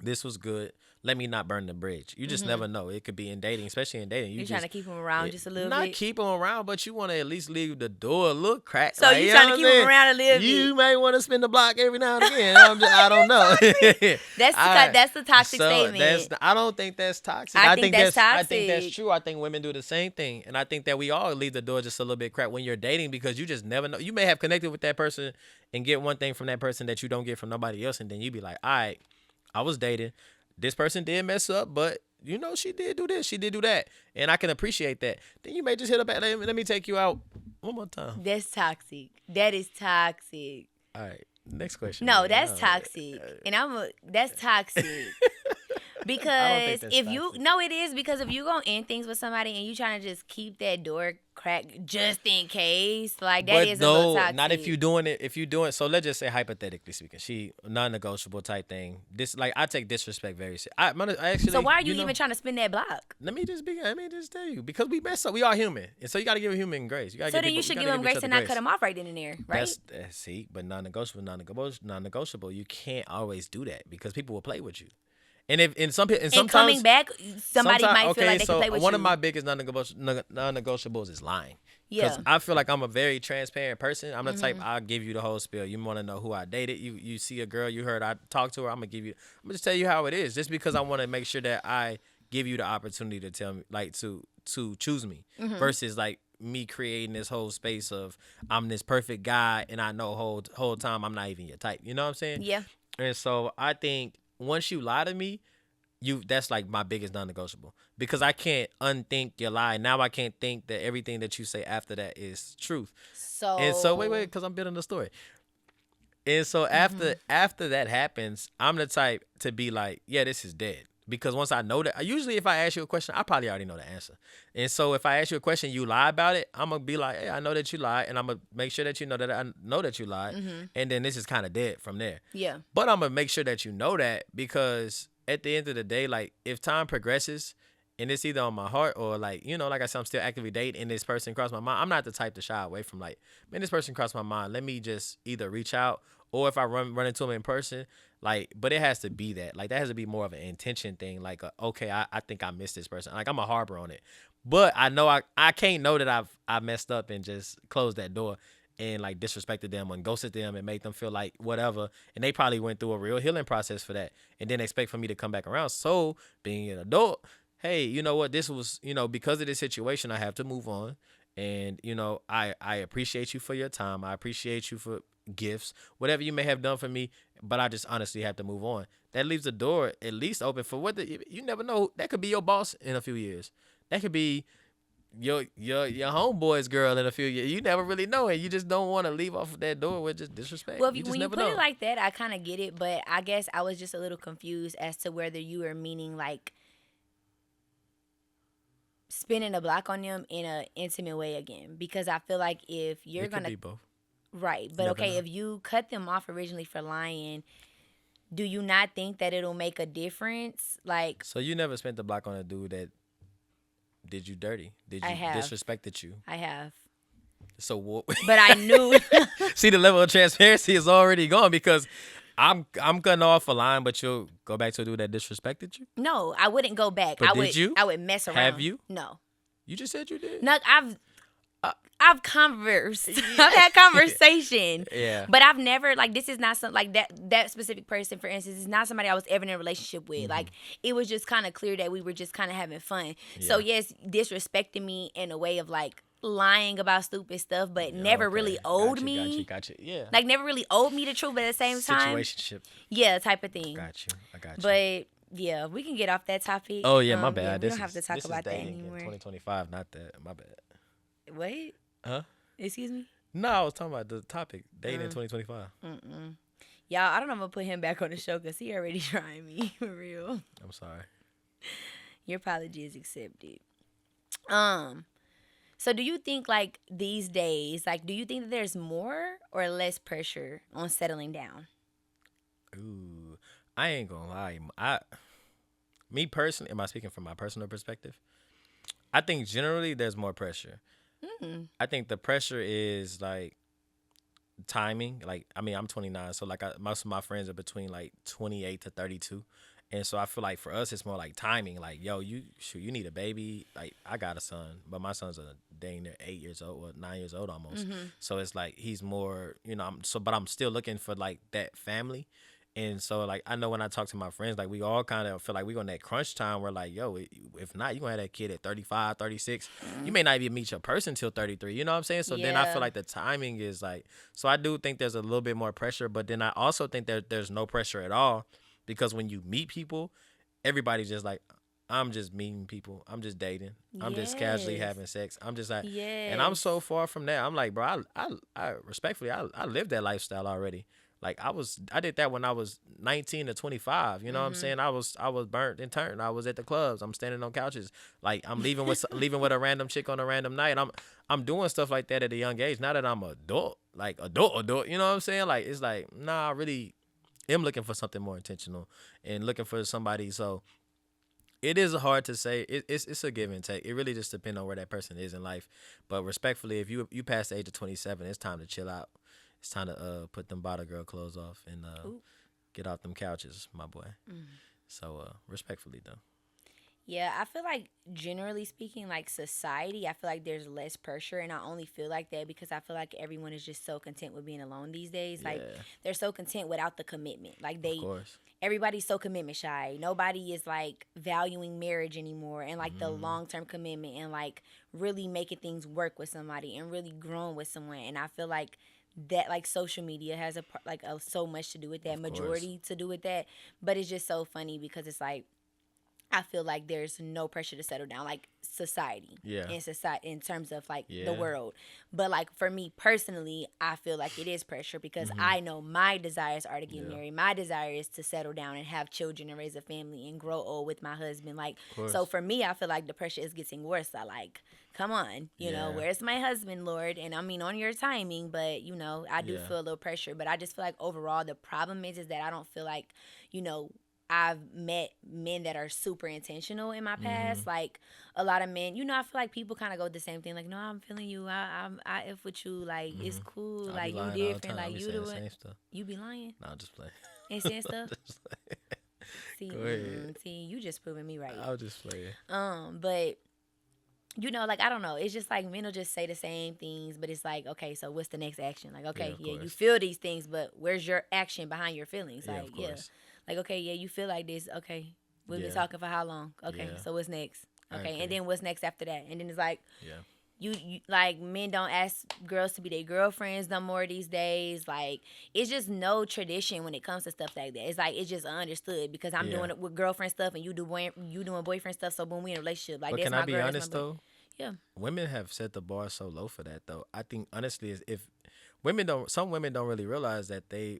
this was good. let me not burn the bridge. You just never know. It could be in dating, especially in dating. You You're trying just to keep him around just a little not bit. keep them around, but you want to at least leave the door a little cracked. So Like, you you trying know to what keep I'm him saying? around a little You bit. may want to spin the block every now and again. I don't know. That's the toxic So statement. I don't think that's toxic. I think that's I think that's toxic. true. I think women do the same thing, and I think that we all leave the door just a little bit cracked when you're dating because you just never know. You may have connected with that person and get one thing from that person that you don't get from nobody else, and then you be like, all right, I was dating. This person did mess up, but she did do this, she did do that, and I can appreciate that. Then you may just hit up at let me take you out one more time. That's toxic. That is toxic. All right, next question. No, Man. that's toxic. And that's toxic. I don't think Because that's if you toxic. no, it is because if you gonna end things with somebody and you trying to just keep that door cracked just in case, like that But is a little no, toxic. not if you doing it. If you doing so, let's just say hypothetically speaking, she non-negotiable type thing. This like I take disrespect very serious. I actually. So why are you know, even trying to spin that block? Let me just tell you because we mess up. We are human, and so you got to give a human grace. You gotta So give then you people- should gotta give him each grace other and not cut him off right then and there, right? See, but non-negotiable. You can't always do that because people will play with you. And if and some and And sometimes coming back, somebody sometimes- might feel like they so can play with one you. of my biggest non-negotiables is lying. Yeah. Because I feel like I'm a very transparent person. I'm the type Mm-hmm. I'll give you the whole spiel. You want to know who I dated. You see a girl you heard I talked to her. I'm gonna just tell you how it is. Just because I want to make sure that I give you the opportunity to tell me like to choose me Mm-hmm. versus like me creating this whole space of I'm this perfect guy and I know whole time I'm not even your type. You know what I'm saying? Yeah. And so I think once you lie to me, that's like my biggest non-negotiable because I can't unthink your lie. Now I can't think that everything that you say after that is truth. So And so wait, because I'm building the story. And so after that happens, I'm the type to be like, yeah, this is dead. Because once I know that, usually if I ask you a question, I probably already know the answer. And so if I ask you a question, you lie about it, I'm gonna be like, hey, I know that you lied, and I'm gonna make sure that you know that I know that you lied, and then this is kind of dead from there. yeah. But I'm gonna make sure that you know that because at the end of the day, like if time progresses and it's either on my heart or like like I said, I'm still actively dating and this person crossed my mind. I'm not the type to shy away from like, man, this person crossed my mind. Let me just either reach out or if I run into them in person, like, but it has to be that. Like that has to be more of an intention thing. Like, okay, I think I missed this person. Like I'm a harbor on it, but I know I can't know that I messed up and just closed that door and like disrespected them and ghosted them and made them feel like whatever. And they probably went through a real healing process for that and then expect for me to come back around. So being an adult, hey, you know what? This was, because of this situation, I have to move on. And, I appreciate you for your time. I appreciate you for gifts, whatever you may have done for me. But I just honestly have to move on. That leaves the door at least open for you never know. That could be your boss in a few years. That could be your homeboy's girl in a few years. You never really know, and you just don't want to leave off of that door with just disrespect. Well, You just when you never put know. it like that, I kind of get it, but I guess I was just a little confused as to whether you were meaning like spinning a block on them in an intimate way again. Because I feel like if you're It could gonna be both. right, but Never okay, know. if you cut them off originally for lying, do you not think that it'll make a difference? Like So you never spent the block on a dude that did you dirty? Did I you have. disrespected you? I have, So what? but I knew. See, the level of transparency is already gone because I'm cutting off a line, but you'll go back to a dude that disrespected you. No, I wouldn't go back. But I did would. you? I would mess around. Have you? No. You just said you did. No, Uh, I've conversed. I've had conversation. Yeah. But I've never like this is not something like that specific person, for instance, is not somebody I was ever in a relationship with. Mm-hmm. Like it was just kind of clear that we were just kind of having fun. So Yeah. yes, disrespecting me in a way of like lying about stupid stuff, but never Okay. really owed Gotcha, me. Gotcha. Yeah. Like never really owed me the truth, but at the same time, Situationship. yeah, type of thing. Got you. I got you. But yeah, we can get off that topic. oh yeah, my Yeah, bad. we This don't have to is- talk this about is that dating anymore. in 2025, not that. My bad. Wait, Huh? excuse me. No, I was talking about the topic dating Mm. in 2025. Y'all, I don't know if I'm gonna put him back on the show because he already trying me for real. I'm sorry. Your apology is accepted. So do you think like these days, like do you think that there's more or less pressure on settling down? Ooh, I ain't gonna lie. Me personally, am I speaking from my personal perspective? I think generally there's more pressure. I think the pressure is like timing. Like, I mean, I'm 29, so like most of my friends are between like 28 to 32, And so I feel like for us, it's more like timing. Like, yo, you need a baby. Like, I got a son, but my son's a dang near 8 years old or 9 years old almost. So it's like he's more, but I'm still looking for like that family. And so like I know when I talk to my friends, like we all kind of feel like we're on that crunch time where like, yo, if not, you gonna have that kid at 35, 36. You may not even meet your person till 33. You know what I'm saying? So then I feel Yeah. like the timing is like, so I do think there's a little bit more pressure, but then I also think that there's no pressure at all because when you meet people, everybody's just like, I'm just meeting people. I'm just dating. I'm just casually Yes. having sex. I'm just like, and I'm Yes. so far from that. I'm like, bro, I respectfully, I lived that lifestyle already. Like I did that when I was 19 to 25. You know what I'm saying? I was burnt and turned. I was at the clubs. I'm standing on couches. Like I'm leaving with a random chick on a random night. I'm doing stuff like that at a young age. Now that I'm adult, like adult. You know what I'm saying? Like it's like, nah, I really am looking for something more intentional and looking for somebody. So it is hard to say. It's a give and take. It really just depends on where that person is in life. But respectfully, if you pass the age of 27, it's time to chill out. It's time to put them bottle girl clothes off and Ooh. get off them couches, my boy. So respectfully though. Yeah, I feel like generally speaking, like society, I feel like there's less pressure, and I only feel like that because I feel like everyone is just so content with being alone these days. Like Yeah, they're so content without the commitment. Like of they, course. everybody's so commitment shy. Nobody is like valuing marriage anymore, and like the Hmm. long term commitment, and like really making things work with somebody, and really growing with someone. And I feel like that like social media has so much to do with that, Of course. majority to do with that. But it's just so funny because it's like I feel like there's no pressure to settle down, like society, Yeah. in society, in terms of like the Yeah. world. But like for me personally, I feel like it is pressure because Hmm. I know my desires are to get Yeah. married. My desire is to settle down and have children and raise a family and grow old with my husband. Like Of so course. for me, I feel like the pressure is getting worse. I like, come on, Yeah. where's my husband, Lord? And I mean on your timing, but I do Yeah. feel a little pressure. But I just feel like overall the problem is that I don't feel like, you know, I've met men that are super intentional in my Hmm. past. Like a lot of men, I feel like people kind of go with the same thing. Like, no, I'm feeling you. I if with you. Like it's Hmm. cool. I be Like you lying all the different. time. I Like be you saying the doing. same stuff. You be lying No, I'm just playing. and saying stuff. Just playing. See, Go ahead. see, you just proving me right. I'll just play it. But like I don't know. It's just like men will just say the same things, but it's like, okay, so what's the next action? Like, Yeah, okay, of yeah, you course. feel these things, but where's your action behind your feelings? Yeah, Like, of yeah, course. like okay, yeah, you feel like this. Okay, we've been Yeah, talking for how long? Okay, yeah, so what's next? I Okay, and agree. then what's next after that? And then it's like Yeah, you like men don't ask girls to be their girlfriends no more these days. Like it's just no tradition when it comes to stuff like that. It's like it's just understood because I'm yeah. doing it with girlfriend stuff and you doing boyfriend stuff. So when we in a relationship, like But that's can I my be girl, that's my honest boy. though? Yeah. Women have set the bar so low for that though. I think honestly, is if some women don't really realize that they're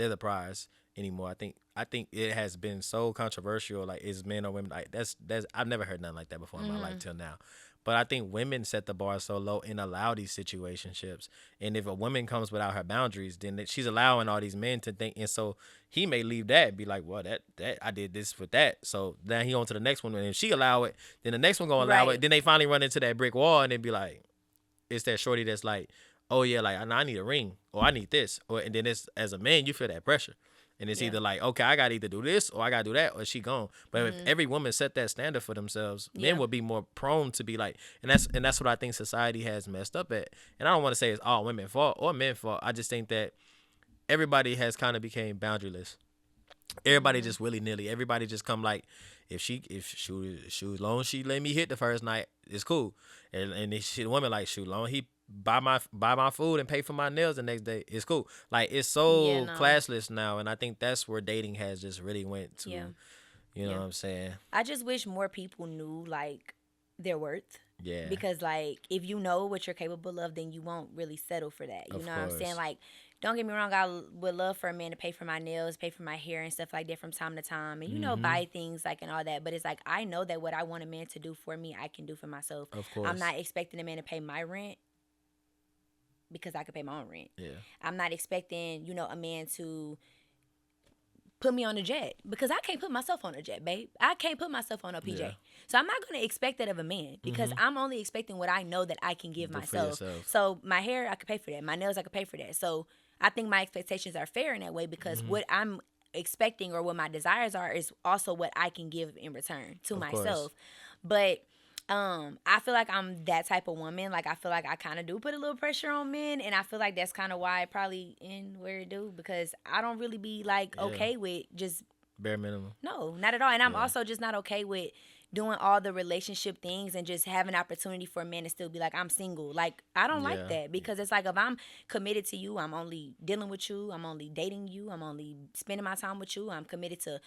the prize anymore. I think it has been so controversial. Like, is men or women? Like, that's I've never heard nothing like that before in my life Mm-hmm. till now. But I think women set the bar so low and allow these situationships. And if a woman comes without her boundaries, then she's allowing all these men to think. And so he may leave that and be like, well, that I did this with that. So then he on to the next one. And if she allow it, then the next one gonna allow it. Right. Then they finally run into that brick wall and they be like, it's that shorty that's like, oh yeah, like I need a ring or I need this, or and then it's as a man you feel that pressure, and it's Yeah. either like, okay, I gotta either do this or I gotta do that or she gone. But if Mm-hmm. every woman set that standard for themselves, men Yeah. would be more prone to be like, and that's what I think society has messed up at. And I don't want to say it's all women fault or men fault. I just think that everybody has kind of became boundaryless. Everybody Mm-hmm. just willy nilly. Everybody just come like, if she as long as she let me hit the first night, it's cool. And if she the woman like, shoot, long he buy my food and pay for my nails the next day, it's cool. Like it's Yeah. so No. classless now, and I think that's where dating has just really went Yeah. to. You know Yeah. what I'm saying? I just wish more people knew like their worth. Yeah, Because like if you know what you're capable of, then you won't really settle for that. You of know what I'm saying? course. Like, don't get me wrong, would love for a man to pay for my nails, pay for my hair and stuff like that from time to time, and Mm-hmm. buy things like and all that. But it's like I know that what I want a man to do for me, I can do for myself. Of I'm course. not expecting a man to pay my rent because I can pay my own rent. Yeah. I'm not expecting, a man to put me on a jet because I can't put myself on a jet, babe. I can't put myself on a Yeah. PJ. So I'm not going to expect that of a man because Mm-hmm. I'm only expecting what I know that I can give Do for myself. yourself. So my hair, I could pay for that. My nails, I could pay for that. So I think my expectations are fair in that way because Mm-hmm. what I'm expecting or what my desires are is also what I can give in return to Of course. myself. But I feel like I'm that type of woman. Like I feel like I kind of do put a little pressure on men, and I feel like that's kind of why it probably end where it do, because I don't really be like Yeah. okay with just Bare minimum. no, not at all. And I'm Yeah. also just not okay with doing all the relationship things and just having opportunity for a man to still be like, I'm single. Like, I don't like Yeah. that, because it's like if I'm committed to you, I'm only dealing with you, I'm only dating you, I'm only spending my time with you, I'm committed to,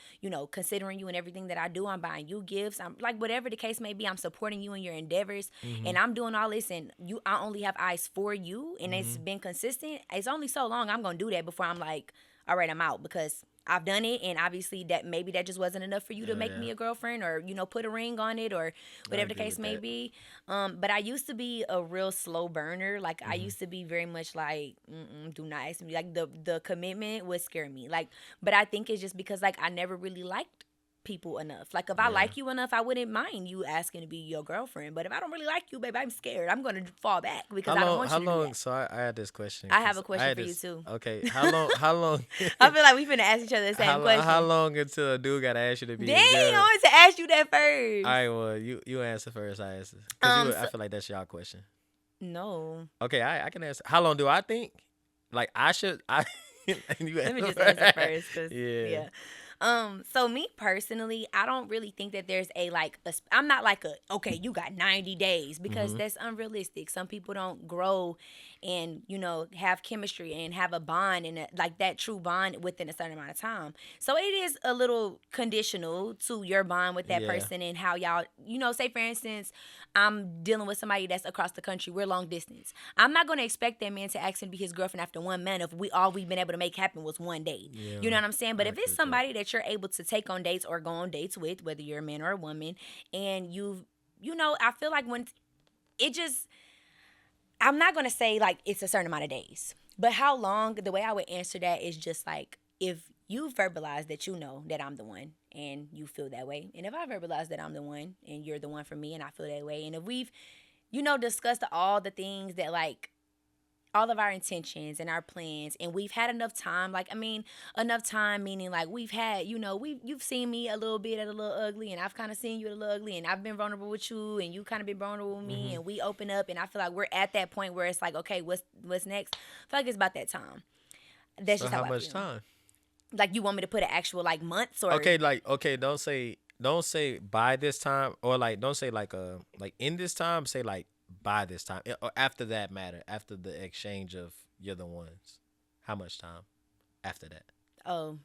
considering you and everything that I do. I'm buying you gifts. I'm like, whatever the case may be, I'm supporting you in your endeavors, Mhm. and I'm doing all this, and I only have eyes for you, and it's Mhm. been consistent. It's only so long I'm gonna do that before I'm like, all right, I'm out, because I've done it, and obviously that maybe that just wasn't enough for you to make Yeah. me a girlfriend, or put a ring on it, or I whatever the agree case with may that. be. But I used to be a real slow burner. Like I Mhm. used to be very much like, do not ask me. Like the commitment would scare me. Like, but I think it's just because like I never really liked people enough. Like if I Yeah. like you enough, I wouldn't mind you asking to be your girlfriend. But if I don't really like you, baby, I'm scared. I'm gonna fall back because How I don't long? want How you to do long? that. So I had this question I have because a I question had for you this. too. Okay. How long? How long? I feel like we finna ask each other the same how question. long until a dude gotta ask you to be Dang, his I girl? wanted to ask you that All first. right. Well, you answer first. I answer because I So feel like that's y'all question. no. Okay. I can answer. How long do I think? Like I should. I. And you Let me answer just answer first. first, cause Yeah. yeah. So me personally, I don't really think that there's a like. I'm not like a okay. You got 90 days, because Mhm. that's unrealistic. Some people don't grow, and have chemistry and have a bond and like that true bond within a certain amount of time. So it is a little conditional to your bond with that Yeah. person and how y'all. Say for instance, I'm dealing with somebody that's across the country. We're long distance. I'm not gonna expect that man to ask him to be his girlfriend after 1 month if we've been able to make happen was one date. You know Yeah. what I'm saying? But I if agree it's with that. somebody that you're able to take on dates or go on dates with, whether you're a man or a woman, and I feel like when it just, I'm not gonna say like it's a certain amount of days, but how long? The way I would answer that is just like if you verbalize that you know that I'm the one and you feel that way, and if I verbalize that I'm the one and you're the one for me and I feel that way, and if we've discussed all the things that like all of our intentions and our plans, and we've had enough time, like I mean enough time meaning like we've had you've seen me a little bit at a little ugly, and I've kind of seen you at a little ugly, and I've been vulnerable with you and you kind of been vulnerable with me, Mhm. and we open up, and I feel like we're at that point where it's like, okay, what's next. I feel like it's about that time. That's So just how how I much feel. time? Like you want me to put an actual like months or Okay, like okay, don't say by this time or like don't say like in this time, say like by this time or after that matter, after the exchange of you're the ones. How much time after that? oh,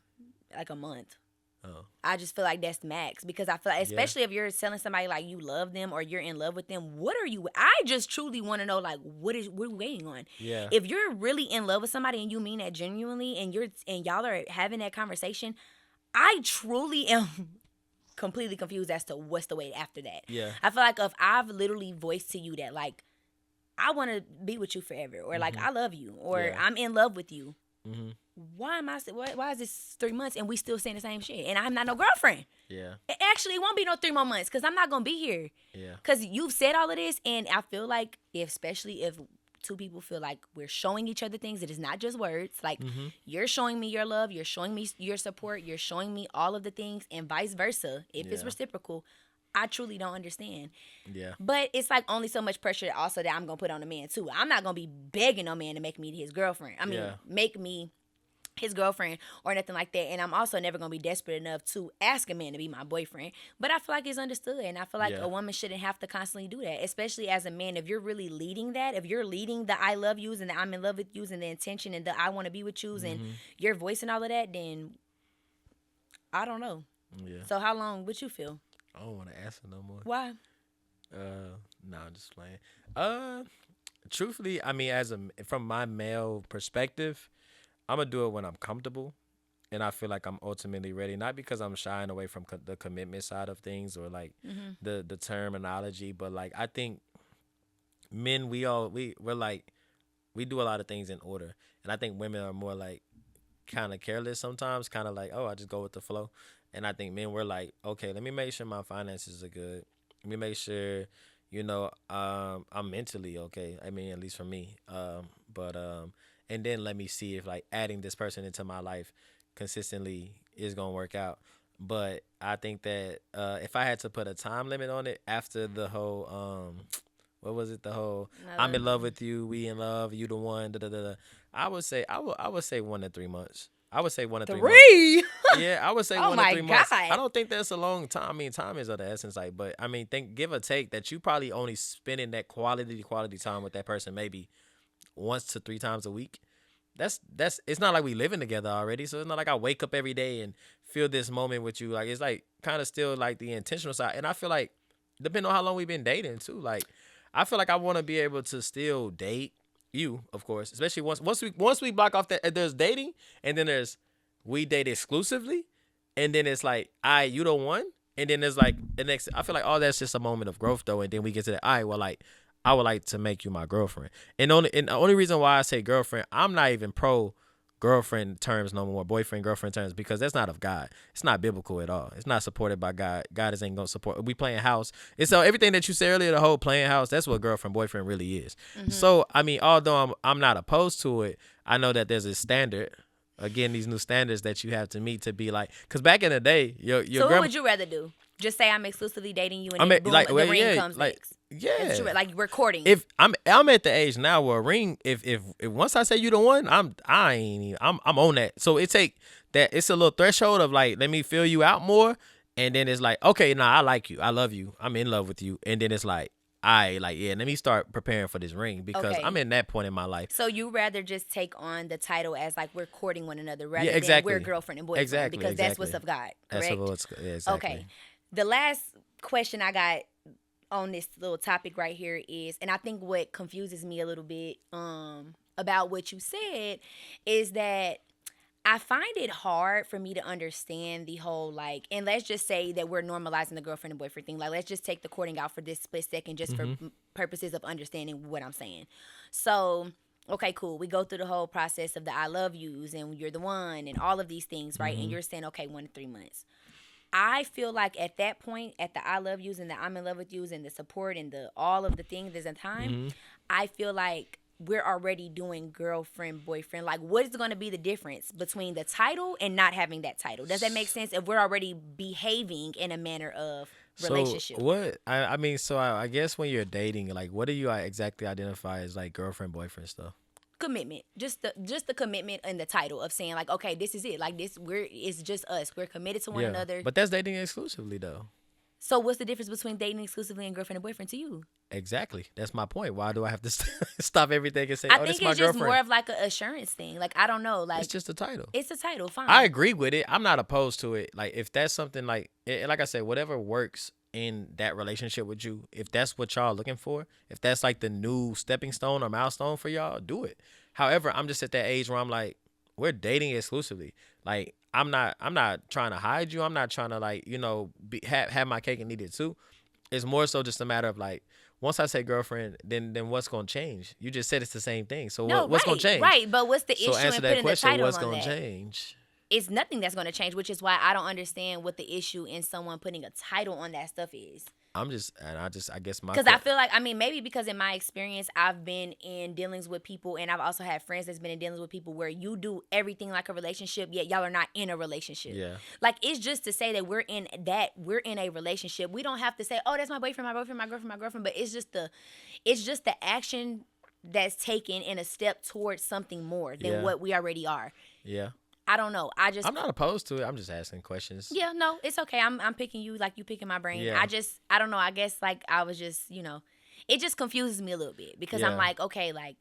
like a month. Oh, I just feel like that's max, because I feel like, yeah. especially if you're telling somebody like you love them or you're in love with them, what are you? I just truly want to know like what are we waiting on? Yeah. If you're really in love with somebody and you mean that genuinely, and y'all are having that conversation, I truly am completely confused as to what's the wait after that. Yeah. I feel like if I've literally voiced to you that like I want to be with you forever, or like Mhm. I love you, or Yeah. I'm in love with you, Mhm. why am I? Why is this 3 months and we still saying the same shit? And I'm not no girlfriend. Yeah. It actually won't be no 3 more months, because I'm not gonna be here. Yeah. Because you've said all of this, and I feel like, especially if two people feel like we're showing each other things, it is not just words. Like Mhm. you're showing me your love, you're showing me your support, you're showing me all of the things, and vice versa. If it's Yeah. reciprocal, I truly don't understand. Yeah. But it's like only so much pressure also that I'm gonna put on a man too. I'm not gonna be begging no man to make me his girlfriend. I mean, Yeah. make me his girlfriend or nothing like that. And I'm also never gonna be desperate enough to ask a man to be my boyfriend. But I feel like it's understood, and I feel like Yeah. a woman shouldn't have to constantly do that, especially as a man. If you're really leading that, if you're leading the I love yous and the I'm in love with yous and the intention and the I want to be with yous and Mhm. your voice and all of that, then I don't know. Yeah. So how long would you feel? I don't want to answer no more. Why? No, I'm just playing. Uh, truthfully, I mean, from my male perspective, I'm gonna do it when I'm comfortable, and I feel like I'm ultimately ready. Not because I'm shying away from the commitment side of things or like Mm-hmm. the terminology, but like I think men, we're like we do a lot of things in order, and I think women are more like kind of careless sometimes, kind of like, oh, I just go with the flow. And I think men were like, okay, let me make sure my finances are good. Let me make sure, I'm mentally okay. I mean, at least for me. But and then let me see if like adding this person into my life consistently it's gonna work out. But I think that if I had to put a time limit on it after the whole what was it? The whole I I'm love in love you. with you, we in love, you the one. Da, da, da, da. I would say 1 to 3 months. I would say 1 to 3 months. 3. Yeah, I would say Oh one to my three months. I God. don't think that's a long time. I mean, time is of the essence. Like, but I mean, think give or take that you probably only spending that quality time with that person maybe 1 to 3 times a week. That's it's not like we living together already. So it's not like I wake up every day and feel this moment with you. Like it's like kind of still like the intentional side. And I feel like depending on how long we've been dating too. Like I feel like I want to be able to still date you, of course, especially once we block off that there's dating and then there's we date exclusively, and then it's like you the one, and then there's like the next. I feel like all that's just a moment of growth though, and then we get to that. All right, well, like I would like to make you my girlfriend, and the only reason why I say girlfriend, I'm not even pro girlfriend terms no more, boyfriend girlfriend terms, because that's not of God. It's not biblical at all. It's not supported by God. God is ain't gonna support. We playing house. And so everything that you said earlier, the whole playing house, that's what girlfriend boyfriend really is. Mm-hmm. So I mean, although I'm not opposed to it, I know that there's a standard. Again, these new standards that you have to meet to be like, because back in the day, your So what grandma, would you rather do? Just say I'm exclusively dating you, and I mean, then boom, like, the well, ring yeah, comes like, next. That's what yeah. you like we're courting. If I'm at the age now where a ring, if once I say you the one, I ain't even, I'm on that. So it take that it's a little threshold of like let me feel you out more, and then it's like okay, nah, I like you, I love you, I'm in love with you, and then it's like I like yeah, let me start preparing for this ring because I'm Okay. in that point in my life. So you rather just take on the title as like we're courting one another Yeah, rather than we're exactly, girlfriend and boyfriend exactly, because that's what's exactly. of God, That's what correct? it's yeah, exactly. Okay. The last question I got on this little topic right here is, and I think what confuses me a little bit about what you said is that I find it hard for me to understand the whole like, and let's just say that we're normalizing the girlfriend and boyfriend thing. Like, let's just take the courting out for this split second, just for Mm-hmm. purposes of understanding what I'm saying. So, okay, cool. We go through the whole process of the I love yous and you're the one and all of these things, right? And Mm-hmm. you're saying, okay, 1 to 3 months. I feel like at that point, at the I love yous and the I'm in love with yous and the support and the all of the things, there's a time. Mm-hmm. I feel like we're already doing girlfriend boyfriend. Like, what is going to be the difference between the title and not having that title? Does that make sense? If we're already behaving in a manner of So relationship, what I mean, so I guess when you're dating, like, what do you exactly identify as like girlfriend boyfriend stuff? commitment, just the commitment and the title of saying like, okay, this is it. Like this, it's just us. We're committed to one Yeah, another. but that's dating exclusively though. So what's the difference between dating exclusively and girlfriend and boyfriend to you? Exactly, that's my point. Why do I have to stop everything and say, I "Oh, this think is my it's just more girlfriend"? of like an assurance thing. Like I don't know. It's Like just a title. it's a title, I fine. agree with it. I'm not opposed to it. Like if that's something like, like I said, whatever works in that relationship with you, if that's what y'all looking for, if that's like the new stepping stone or milestone for y'all, do it. However, I'm just at that age where I'm like, we're dating exclusively. Like I'm not trying to hide you. I'm not trying to like, have my cake and eat it too. It's more so just a matter of like, once I say girlfriend, then what's gonna change? You just said it's the same thing. So No, what's gonna right, change? right. But what's the So issue answer in that putting the question. title What's on gonna that? change? It's nothing that's going to change, which is why I don't understand what the issue in someone putting a title on that stuff is. I guess my Because I feel like, I mean, maybe because in my experience, I've been in dealings with people, and I've also had friends that's been in dealings with people where you do everything like a relationship, yet y'all are not in a relationship. yeah. Like, it's just to say that we're in a relationship. We don't have to say, oh, that's my boyfriend, my boyfriend, my girlfriend, my girlfriend. But it's just the action that's taken in a step towards something more than Yeah. what we already are. Yeah. I don't know. I'm not opposed to it. I'm just asking questions. Yeah, no, it's okay. I'm picking you like you picking my brain. Yeah. I don't know. I guess like I was just, it just confuses me a little bit because I'm Yeah. like, okay, like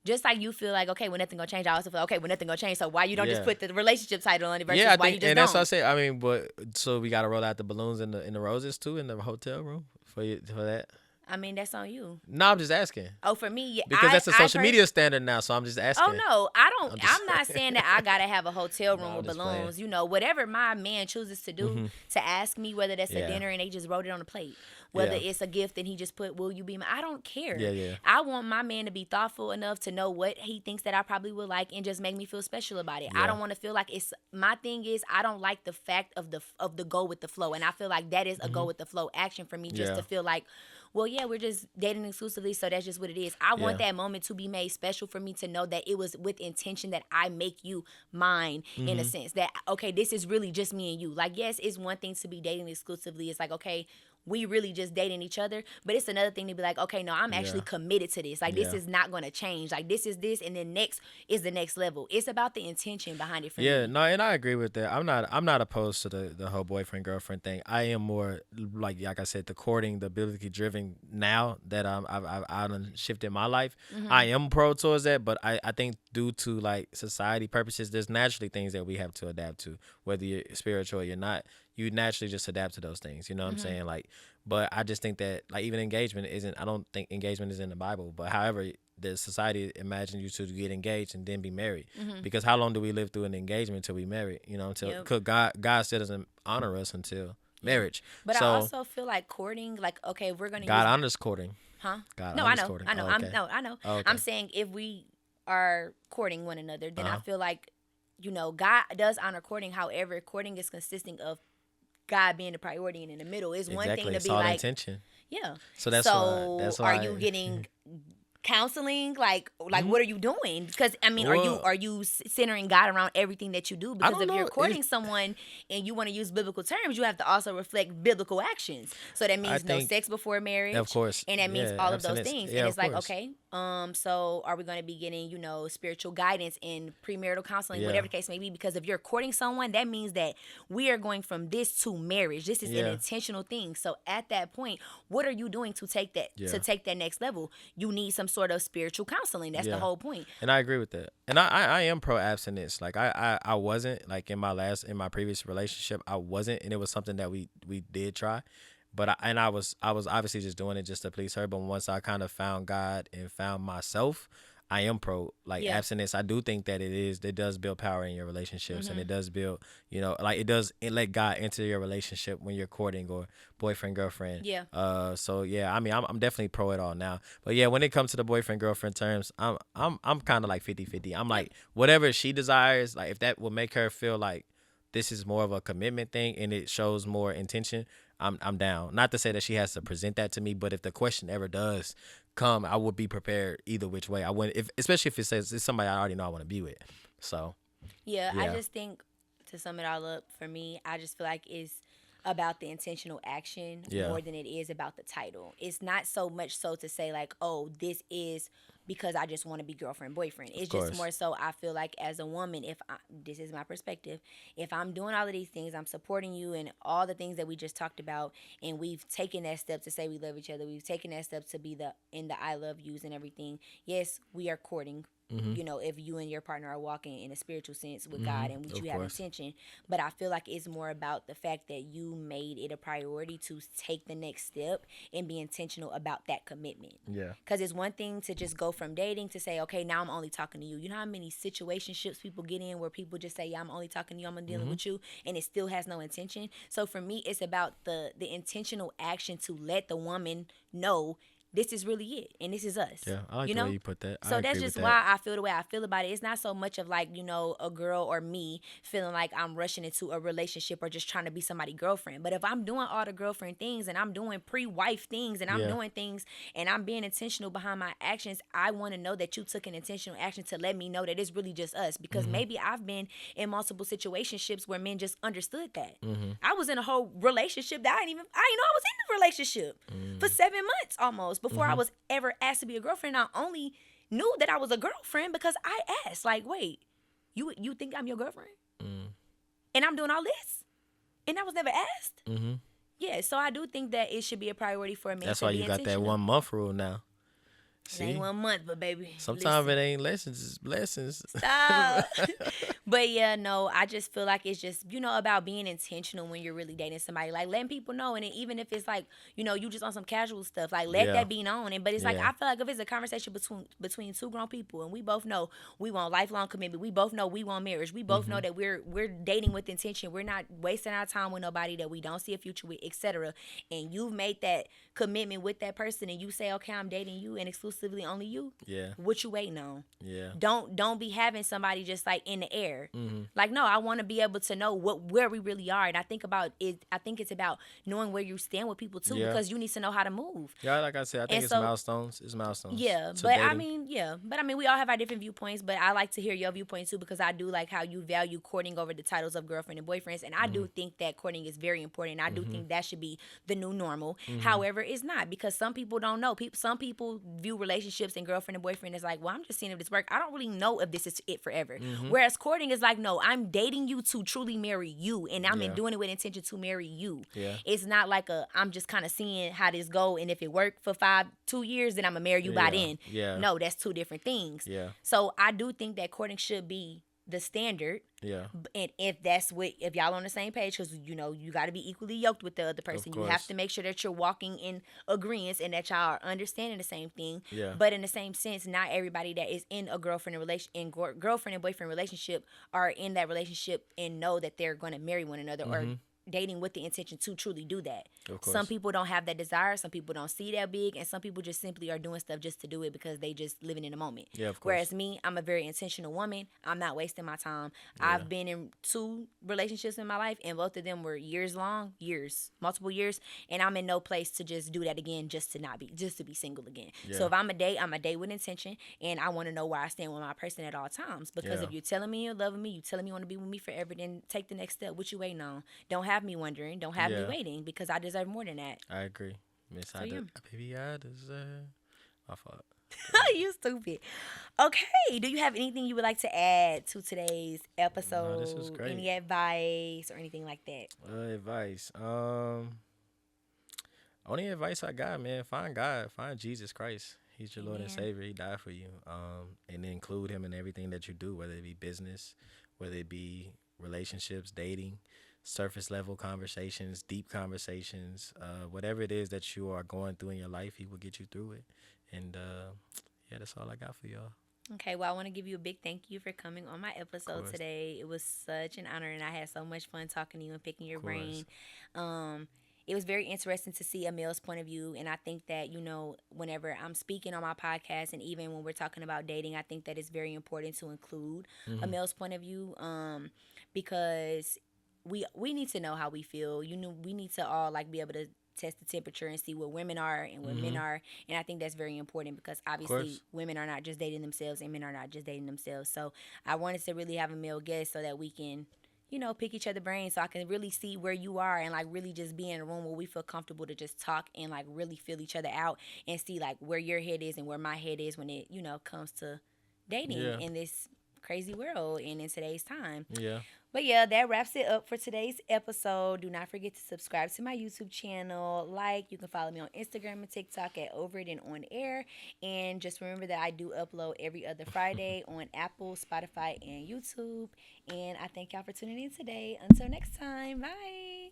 just like you feel like, okay, when nothing gonna change, I also feel okay, when nothing gonna change. So why you don't just Yeah. put the relationship title on it versus Yeah, I why you think, just and that's what I don't? say. I mean, but so we gotta roll out the balloons and the roses too in the hotel room for that. I mean, that's on you. No, I'm just asking Oh, for me, yeah, because that's a I social media standard now. So I'm just Oh asking. no, I don't. I'm just I'm not saying that I gotta have a hotel no, room I'm with just playing. balloons. Whatever my man chooses to do Mhm. to ask me, whether that's a Yeah. dinner and they just wrote it on a plate, whether Yeah. it's a gift and he just put "Will you be my?" I don't care. Yeah, yeah. I want my man to be thoughtful enough to know what he thinks that I probably would like and just make me feel special about it. I Yeah. don't want to feel like it's my thing. Is I don't like the fact of the go with the flow, and I feel like that is a go with the flow action for me, just Yeah. to feel like, well, yeah, we're just dating exclusively, so that's just what it is. I want Yeah. that moment to be made special for me to know that it was with intention that I make you mine, in a Mm-hmm. sense that, okay, this is really just me and you. Like, yes, it's one thing to be dating exclusively. It's like, okay, we really just dating each other, but it's another thing to be like, okay, no, I'm actually Yeah. committed to this. Like, this Yeah. is not going to change. Like, this is this, and then next is the next level. It's about the intention behind it for Yeah, me. no, and I agree with that. I'm not opposed to the whole boyfriend girlfriend thing. I am more like I said, the courting, the ability driven. Now that I've done shifted my life, I Mm-hmm. am pro towards that. But I think due to like society purposes, there's naturally things that we have to adapt to. Whether you're spiritual or you're not, you naturally just adapt to those things. You know what I'm Mm-hmm. saying? Like, but I just think that like even engagement isn't. I don't think engagement is in the Bible. But however, the society imagine you to get engaged and then be married, Mm-hmm. because how long do we live through an engagement until we marry? You know, until Yep. cause God still doesn't honor us until Yeah. marriage. But I So also feel like courting, like, okay, we're gonna God use, honors courting. huh? God No, I honors know, courting. I know. Oh, I'm okay. no, I know. Oh, I'm okay. saying if we are courting one another, then I Uh-huh. feel like, God does honor courting. However, courting is consisting of God being the priority, and in the middle is one thing Exactly. to It's be all like, intention. yeah. So that's why. So That's are you why. getting counseling, like Hmm. what are you doing? Because I mean, are you Well, are you centering God around everything that you do? I Because don't if you're know. It's, courting someone and you want to use biblical terms, you have to also reflect biblical actions. So that I means no think, sex before of marriage, course, and that means yeah, all of those abstinence. things. And Yeah, of it's like, course. okay, so are we going to be getting, spiritual guidance in premarital counseling, Yeah, whatever the case may be? Because if you're courting someone, that means that we are going from this to marriage. This is an yeah, intentional thing. So at that point, what are you doing to take that yeah, next level? You need some sort of spiritual counseling. That's the yeah. whole point. And I agree with that. And I am pro abstinence. Like I wasn't like in my previous relationship, I wasn't, and it was something that we did try. But I was obviously just doing it just to please her. But once I kind of found God and found myself, I am pro like Yeah. abstinence. I do think that it does build power in your relationships, and Mm-hmm. it does build, like it let God into your relationship when you're courting or boyfriend girlfriend. Yeah. So yeah, I mean, I'm definitely pro it all now. But yeah, when it comes to the boyfriend girlfriend terms, I'm kind of like 50-50. I'm Yep. like whatever she desires, like if that will make her feel like this is more of a commitment thing and it shows more intention, I'm down. Not to say that she has to present that to me, but if the question ever does come, I would be prepared either which way. I wouldn't, if especially if it says it's somebody I already know I want to be with. So Yeah. I yeah, just think, to sum it all up, for me, I just feel like it's about the intentional action yeah, more than it is about the title. It's not so much so to say like, oh, this is because I just want to be girlfriend boyfriend. of It's just course. more so I feel like as a woman, this is my perspective, if I'm doing all of these things, I'm supporting you and all the things that we just talked about, and we've taken that step to say we love each other. We've taken that step to be in the I love yous and everything. Yes, we are courting. Mhm. If you and your partner are walking in a spiritual sense with God Mhm. and which Of you have course. intention, but I feel like it's more about the fact that you made it a priority to take the next step and be intentional about that commitment. Yeah. Because it's one thing to just go from dating to say, okay, now I'm only talking to you. You know how many situationships people get in where people just say, yeah, I'm only talking to you, I'm dealing Mhm. with you, and it still has no intention. So for me, it's about the intentional action to let the woman know this is really it and this is us. Yeah, I like You the way know? you put that. I So that's agree with just that. why I feel the way I feel about it. It's not so much of like, a girl or me feeling like I'm rushing into a relationship or just trying to be somebody's girlfriend. But if I'm doing all the girlfriend things and I'm doing pre-wife things and I'm Yeah. doing things and I'm being intentional behind my actions, I want to know that you took an intentional action to let me know that it's really just us. Because Mhm. maybe I've been in multiple situationships where men just understood that. Mhm. I was in a whole relationship that I didn't know I was in the relationship for Mhm. 7 months almost before I Mhm. was ever asked to be a girlfriend. I only knew that I was a girlfriend because I asked, like, wait, you think I'm your girlfriend? Mhm. And I'm doing all this? And I was never asked? Mhm. Yeah, so I do think that it should be a priority for a man That's to why be you got that intentional. 1 month rule now. It ain't See, 1 month, but baby, sometimes listen. it ain't lessons, it's blessings. Stop. But yeah, no, I just feel like it's just, about being intentional when you're really dating somebody. Like letting people know. And then even if it's like, you just on some casual stuff, like let Yeah. that be known. But it's like Yeah. I feel like if it's a conversation between two grown people and we both know we want lifelong commitment, we both know we want marriage, we both know Mhm. that we're dating with intention, we're not wasting our time with nobody that we don't see a future with, etc. And you've made that commitment with that person and you say, okay, I'm dating you and exclusively only you, Yeah. what you waiting on? Yeah. Don't be having somebody just like in the air. there. Mm-hmm. Like, no, I want to be able to know where we really are. And I think about it. I think it's about knowing where you stand with people too, Yeah. because you need to know how to move. Yeah, like I said, I think And it's so, milestones. It's milestones yeah, to but I dating. mean, yeah, but I mean, we all have our different viewpoints. But I like to hear your viewpoint too, because I do like how you value courting over the titles of girlfriend and boyfriends, and I Mm-hmm. do think that courting is very important. I do Mm-hmm. think that should be the new normal. Mm-hmm. However, it's not, because some people don't know. Some people view relationships and girlfriend and boyfriend as like, well, I'm just seeing if this work. I don't really know if this is it forever. Mm-hmm. Whereas courting is like, no, I'm dating you to truly marry you, and I'm Yeah. doing it with intention to marry you. Yeah. It's not like I'm just kind of seeing how this go, and if it worked for 2 years, then I'm gonna marry you by Yeah. then. Yeah. No, that's two different things. Yeah. So I do think that courting should be the standard. Yeah. And if y'all on the same page, because you got to be equally yoked with the other Of person. You have course. to make sure that you're walking in agreement and that y'all are understanding the same thing. Yeah. But in the same sense, not everybody that is in a girlfriend and boyfriend relationship are in that relationship and know that they're going to marry one another, or Mm-hmm. dating with the intention to truly do that. Of Some course. people don't have that desire. Some people don't see that big, and some people just simply are doing stuff just to do it because they just living in the moment. Yeah. Of course. Whereas me, I'm a very intentional woman. I'm not wasting my time. Yeah. I've been in 2 relationships in my life, and both of them were years, multiple years, and I'm in no place to just do that again, just to be single again. Yeah. So if I'm a date with intention, and I want to know where I stand with my person at all times. Because Yeah. if you're telling me you're loving me, you telling me you want to be with me forever, then take the next step. What you waiting on? Don't have me wondering. Don't have me Yeah. waiting, because I deserve more than that. I agree. Miss, So yeah. baby, I deserve. My fault. You stupid. Okay. Do you have anything you would like to add to today's No, this was episode? great. Any advice or anything like that? Advice. Only advice I got, man. Find God. Find Jesus Christ. He's your Lord and Amen. Savior. He died for you. And include Him in everything that you do, whether it be business, whether it be relationships, dating, surface level conversations, deep conversations, whatever it is that you are going through in your life, He will get you through it. And yeah, that's all I got for y'all. Okay, well, I want to give you a big thank you for coming on my episode course. today. It was such an honor, and I had so much fun talking to you and picking your Of course. brain. It was very interesting to see a male's point of view, and I think that, whenever I'm speaking on my podcast, and even when we're talking about dating, I think that it's very important to include a male's point of view, because we need to know how we feel. We need to all be able to test the temperature and see what women are and what men are. And I think that's very important, because obviously course. women are not just dating themselves and men are not just dating themselves. So I wanted to really have a male guest so that we can, pick each other brains, so I can really see where you are, and really just be in a room where we feel comfortable to just talk and really feel each other out and see where your head is and where my head is when it, comes to dating Yeah. in this crazy world and in today's time. Yeah. But yeah, that wraps it up for today's episode. Do not forget to subscribe to my YouTube channel. You can follow me on Instagram and TikTok at Over It and On Air. And just remember that I do upload every other Friday on Apple, Spotify, and YouTube. And I thank y'all for tuning in today. Until next time, bye.